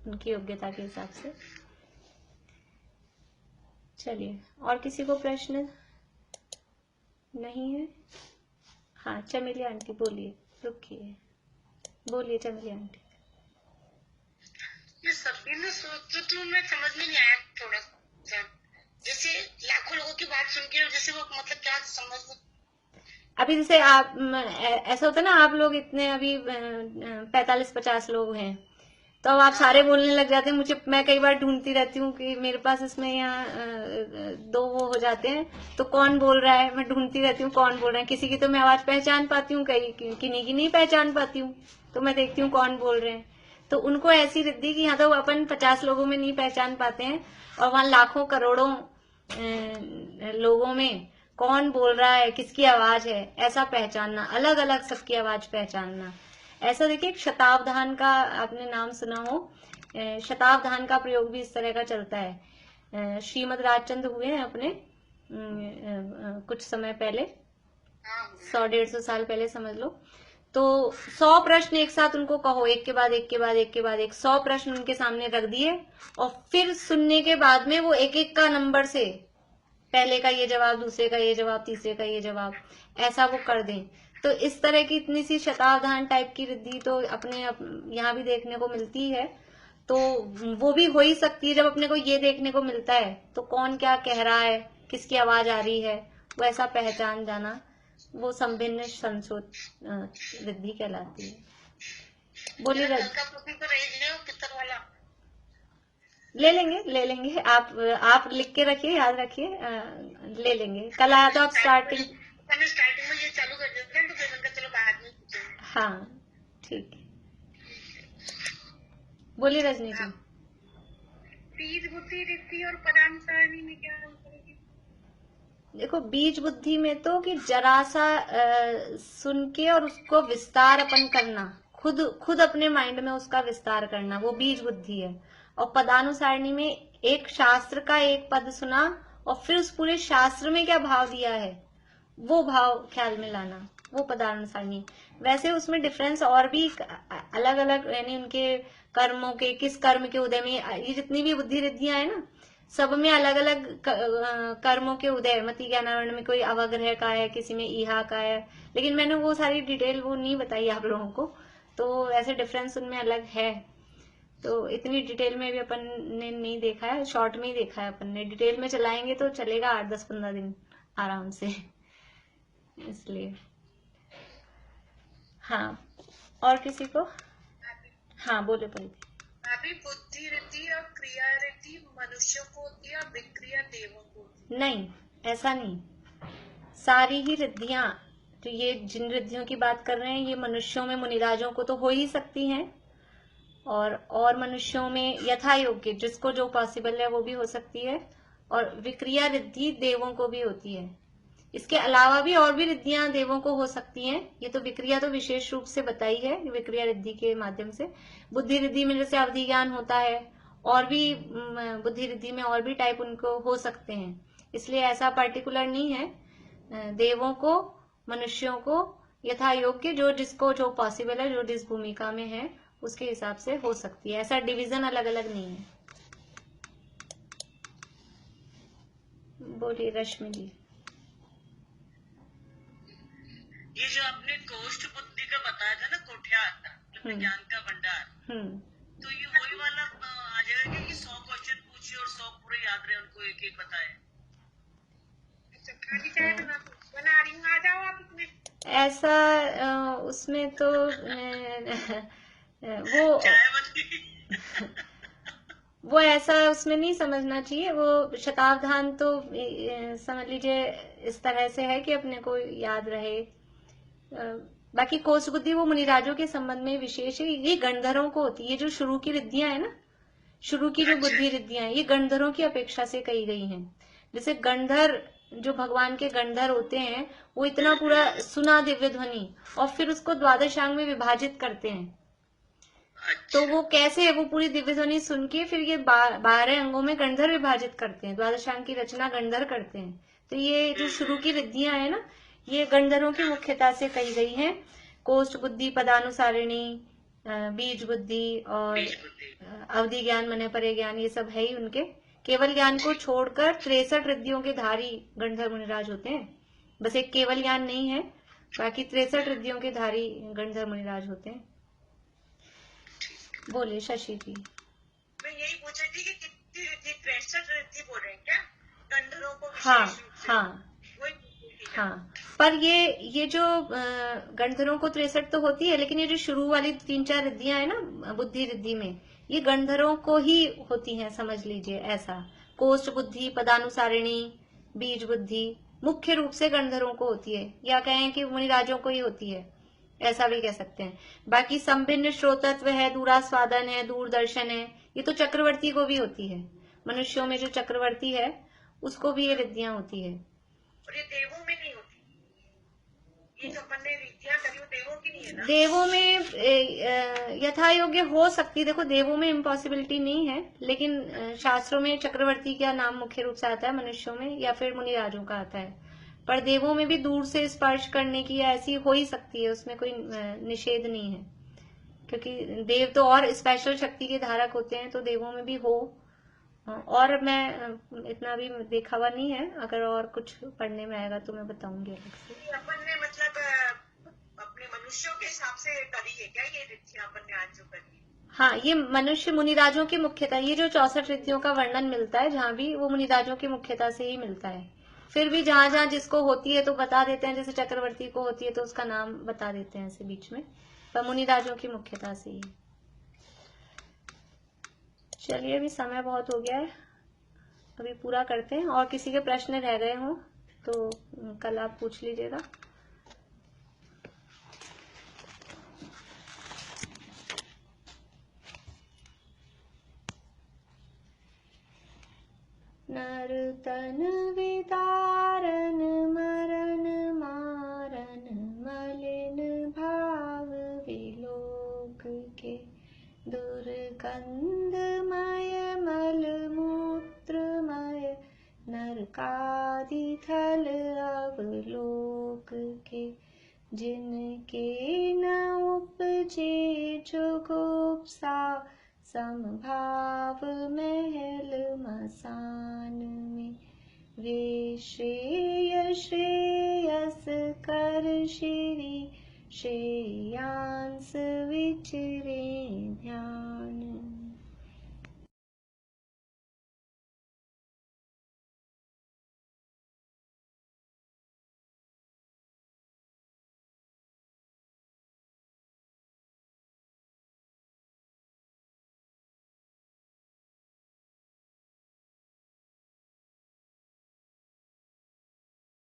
उनकी योग्यता के हिसाब से। चलिए, और किसी को प्रश्न नहीं है? हाँ चमेली आंटी बोलिए, रुकिए, बोलिए चमेली आंटी। ये सभी ने सूत्र में समझ में नहीं आया थोड़ा सा, जैसे लाखों लोगों की बात सुन के जैसे वो मतलब क्या समझ में। अभी जैसे आप ऐसा होता है ना, आप लोग इतने अभी 45-50 लोग हैं तो अब आप सारे बोलने लग जाते हैं। मैं कई बार ढूंढती रहती हूँ कि मेरे पास इसमें यहाँ 2 वो हो जाते हैं तो कौन बोल रहा है, मैं ढूंढती रहती हूँ कौन बोल रहा है। किसी की तो मैं आवाज पहचान पाती हूँ, किन्हीं की नहीं पहचान पाती हूँ, तो मैं देखती हूँ कौन बोल रहे हैं। तो उनको ऐसी रिद्धि कि यहाँ तो अपन 50 लोगों में नहीं पहचान पाते हैं और वहां लाखों करोड़ों लोगों में कौन बोल रहा है, किसकी आवाज है, ऐसा पहचानना, अलग अलग सबकी आवाज पहचानना। ऐसा देखिए, शतावधान का आपने नाम सुना हो, शतावधान का प्रयोग भी इस तरह का चलता है। श्रीमद राजचंद्र हुए हैं अपने कुछ समय पहले, 100-150 साल पहले समझ लो, तो 100 प्रश्न एक साथ उनको कहो, एक के बाद एक के बाद एक के बाद एक 100 प्रश्न उनके सामने रख दिए और फिर सुनने के बाद में वो एक एक का नंबर से, पहले का ये जवाब, दूसरे का ये जवाब, तीसरे का ये जवाब, ऐसा वो कर दें। तो इस तरह की इतनी सी शतावधान टाइप की रिद्धि तो अपने यहाँ भी देखने को मिलती है। तो वो भी हो ही सकती है जब अपने को ये देखने को मिलता है तो कौन क्या कह रहा है, किसकी आवाज आ रही है, वो ऐसा पहचान जाना, वो संभिन्न संशोध रिद्धि कहलाती है। बोलिए ले लेंगे, आप लिख के रखिए, याद रखिए, ले लेंगे। कल आया तो आप स्टार्टिंग में ये चालू कर देते हैं, तो फिर उनका चलो बाद में पूछेंगे। हाँ ठीक है, बोलिए रजनी जी। बीज बुद्धि रिद्धि और पदान सारणी में क्या अंतर है? देखो, बीज बुद्धि में तो कि जरा सा सुन के और उसको विस्तार अपन करना, खुद अपने माइंड में उसका विस्तार करना, वो बीज बुद्धि है। और पदानुसारणी में एक शास्त्र का एक पद सुना और फिर उस पूरे शास्त्र में क्या भाव दिया है वो भाव ख्याल में लाना, वो पदानुसारणी। वैसे उसमें डिफरेंस और भी अलग अलग, यानी उनके कर्मों के, किस कर्म के उदय में, ये जितनी भी बुद्धि रिद्धियां है ना, सब में अलग अलग कर्मों के उदय, मति ज्ञानावरण में कोई अवग्रह का है, किसी में ईहा का है, लेकिन मैंने वो सारी डिटेल वो नहीं बताई आप लोगों को, तो ऐसे डिफरेंस उनमें अलग है। तो इतनी डिटेल में भी अपन ने नहीं देखा है, शॉर्ट में ही देखा है अपन ने। डिटेल में चलाएंगे तो चलेगा 8-10-15 दिन आराम से, इसलिए। हाँ, और किसी को? हाँ बोले परिधि। अभी बुद्धि रिद्धि और क्रिया रिद्धि मनुष्यों को होती है और विक्रिया देवों को होती है? नहीं, ऐसा नहीं। सारी ही रिद्धियां, तो ये जिन रिद्धियों की बात कर रहे हैं ये मनुष्यों में मुनिराजों को तो हो ही सकती हैं, और मनुष्यों में यथा योग्य जिसको जो पॉसिबल है वो भी हो सकती है, और विक्रिया रिद्धि देवों को भी होती है। इसके अलावा भी और भी रिद्धियां देवों को हो सकती हैं। ये तो विक्रिया तो विशेष रूप से बताई है, विक्रिया रिद्धि के माध्यम से। बुद्धि रिद्धि में जैसे अवधि ज्ञान होता है, और भी बुद्धि रिद्धि में और भी टाइप उनको हो सकते हैं, इसलिए ऐसा पर्टिकुलर नहीं है। देवों को, मनुष्यों को यथा योग्य जो जिसको जो पॉसिबल है, जो जिस भूमिका में है उसके हिसाब से हो सकती है। ऐसा डिवीजन अलग अलग नहीं है। बोलिए रश्मि जी। ये जो आपने कोष्ठ बुद्धि का बताया था ना, कोठ्यार ज्ञान का भंडार, तो ये वही वाला आ जाएगा कि 100 क्वेश्चन पूछे और 100 पूरे याद रहे, उनको एक एक बताए। बना रही हूँ, आ जाओ आप इसमें। ऐसा उसमें तो वो ऐसा उसमें नहीं समझना चाहिए। वो शतावधान तो समझ लीजिए इस तरह से है कि अपने को याद रहे। बाकी कोष बुद्धि वो मुनिराजों के संबंध में विशेष है। ये गणधरों को होती है। ये जो शुरू की रिद्धियां है ना, शुरू की जो बुद्धि रिद्धियां हैं, ये गणधरों की अपेक्षा से कही गई हैं। जैसे गणधर, जो भगवान के गणधर होते हैं, वो इतना पूरा सुना दिव्य ध्वनि और फिर उसको द्वादशांग में विभाजित करते हैं। तो वो कैसे है, वो पूरी दिव्य ध्वनि सुन के फिर ये 12 अंगों में गणधर विभाजित करते हैं, द्वादशांग की रचना गणधर करते हैं। तो ये जो शुरू की रिद्धियां है ना, ये गणधरों की मुख्यता से कही गई है। कोष्ठ बुद्धि, पदानुसारिणी, बीज बुद्धि और अवधि ज्ञान, मने परे ज्ञान, ये सब है ही उनके। केवल ज्ञान को छोड़कर 63 रिद्धियों के धारी गणधर मुनिराज होते हैं। बस एक केवल ज्ञान नहीं है, बाकी 63 रिद्धियों के धारी गणधर मुनिराज होते हैं। बोले शशि जी। मैं यही पूछ रही थी कि कितनी रिद्धि, 63 रिद्धि बोल रहे हैं क्या गणधरों को? हाँ, पर ये जो गणधरों को 63 तो होती है, लेकिन ये जो शुरू वाली 3-4 रिद्धियां है ना बुद्धि रिद्धि में, ये गणधरों को ही होती हैं, समझ लीजिए ऐसा। कोष्ठ बुद्धि, पदानुसारिणी, बीज बुद्धि मुख्य रूप से गणधरों को होती है, या कहें कि मुनिराजों को ही होती है, ऐसा भी कह सकते हैं। बाकी संभिन्न श्रोतत्व है, दूरास्वादन है, दूरदर्शन है, ये तो चक्रवर्ती को भी होती है। मनुष्यों में जो चक्रवर्ती है उसको भी ये रिद्धियां होती है। और ये देवों में नहीं होती? ये जो अपन ने रिद्धियां करी वो देवों की नहीं है ना? देवों में यथा योग्य हो सकती, देखो देवों में इम्पॉसिबिलिटी नहीं है, लेकिन शास्त्रों में चक्रवर्ती का नाम मुख्य रूप से आता है, मनुष्यों में या फिर मुनिराजों का आता है। पर देवों में भी दूर से स्पर्श करने की ऐसी हो ही सकती है, उसमें कोई निषेध नहीं है, क्योंकि देव तो और स्पेशल शक्ति के धारक होते हैं, तो देवों में भी हो। और मैं इतना भी देखा हुआ नहीं है, अगर और कुछ पढ़ने में आएगा तो मैं बताऊंगी अलग से। अपन ने मतलब अपने मनुष्यों के हिसाब से करी है क्या ये रिद्धियां अपन ने आज जो करी? हाँ, ये मनुष्य मुनिराजों की मुख्यता, ये जो 64 रिद्धियों का वर्णन मिलता है जहाँ भी, वो मुनिराजों की मुख्यता से ही मिलता है। फिर भी जहाँ जहाँ जिसको होती है तो बता देते हैं, जैसे चक्रवर्ती को होती है तो उसका नाम बता देते हैं ऐसे बीच में, पर मुनिराजों की मुख्यता से ही। चलिए, अभी समय बहुत हो गया है, अभी पूरा करते हैं। और किसी के प्रश्न रह गए हों तो कल आप पूछ लीजिएगा। नर तन विदारन मरन मारन मलिन भाव विलोक के दुर्गंधमय मल मूत्रमय नरकादि थल अवलोक के जिनके न उपजे जुगुप्सा समभाव महल मसान में वे श्रेयस कर श्री श्रेयांस विचरे ध्यान।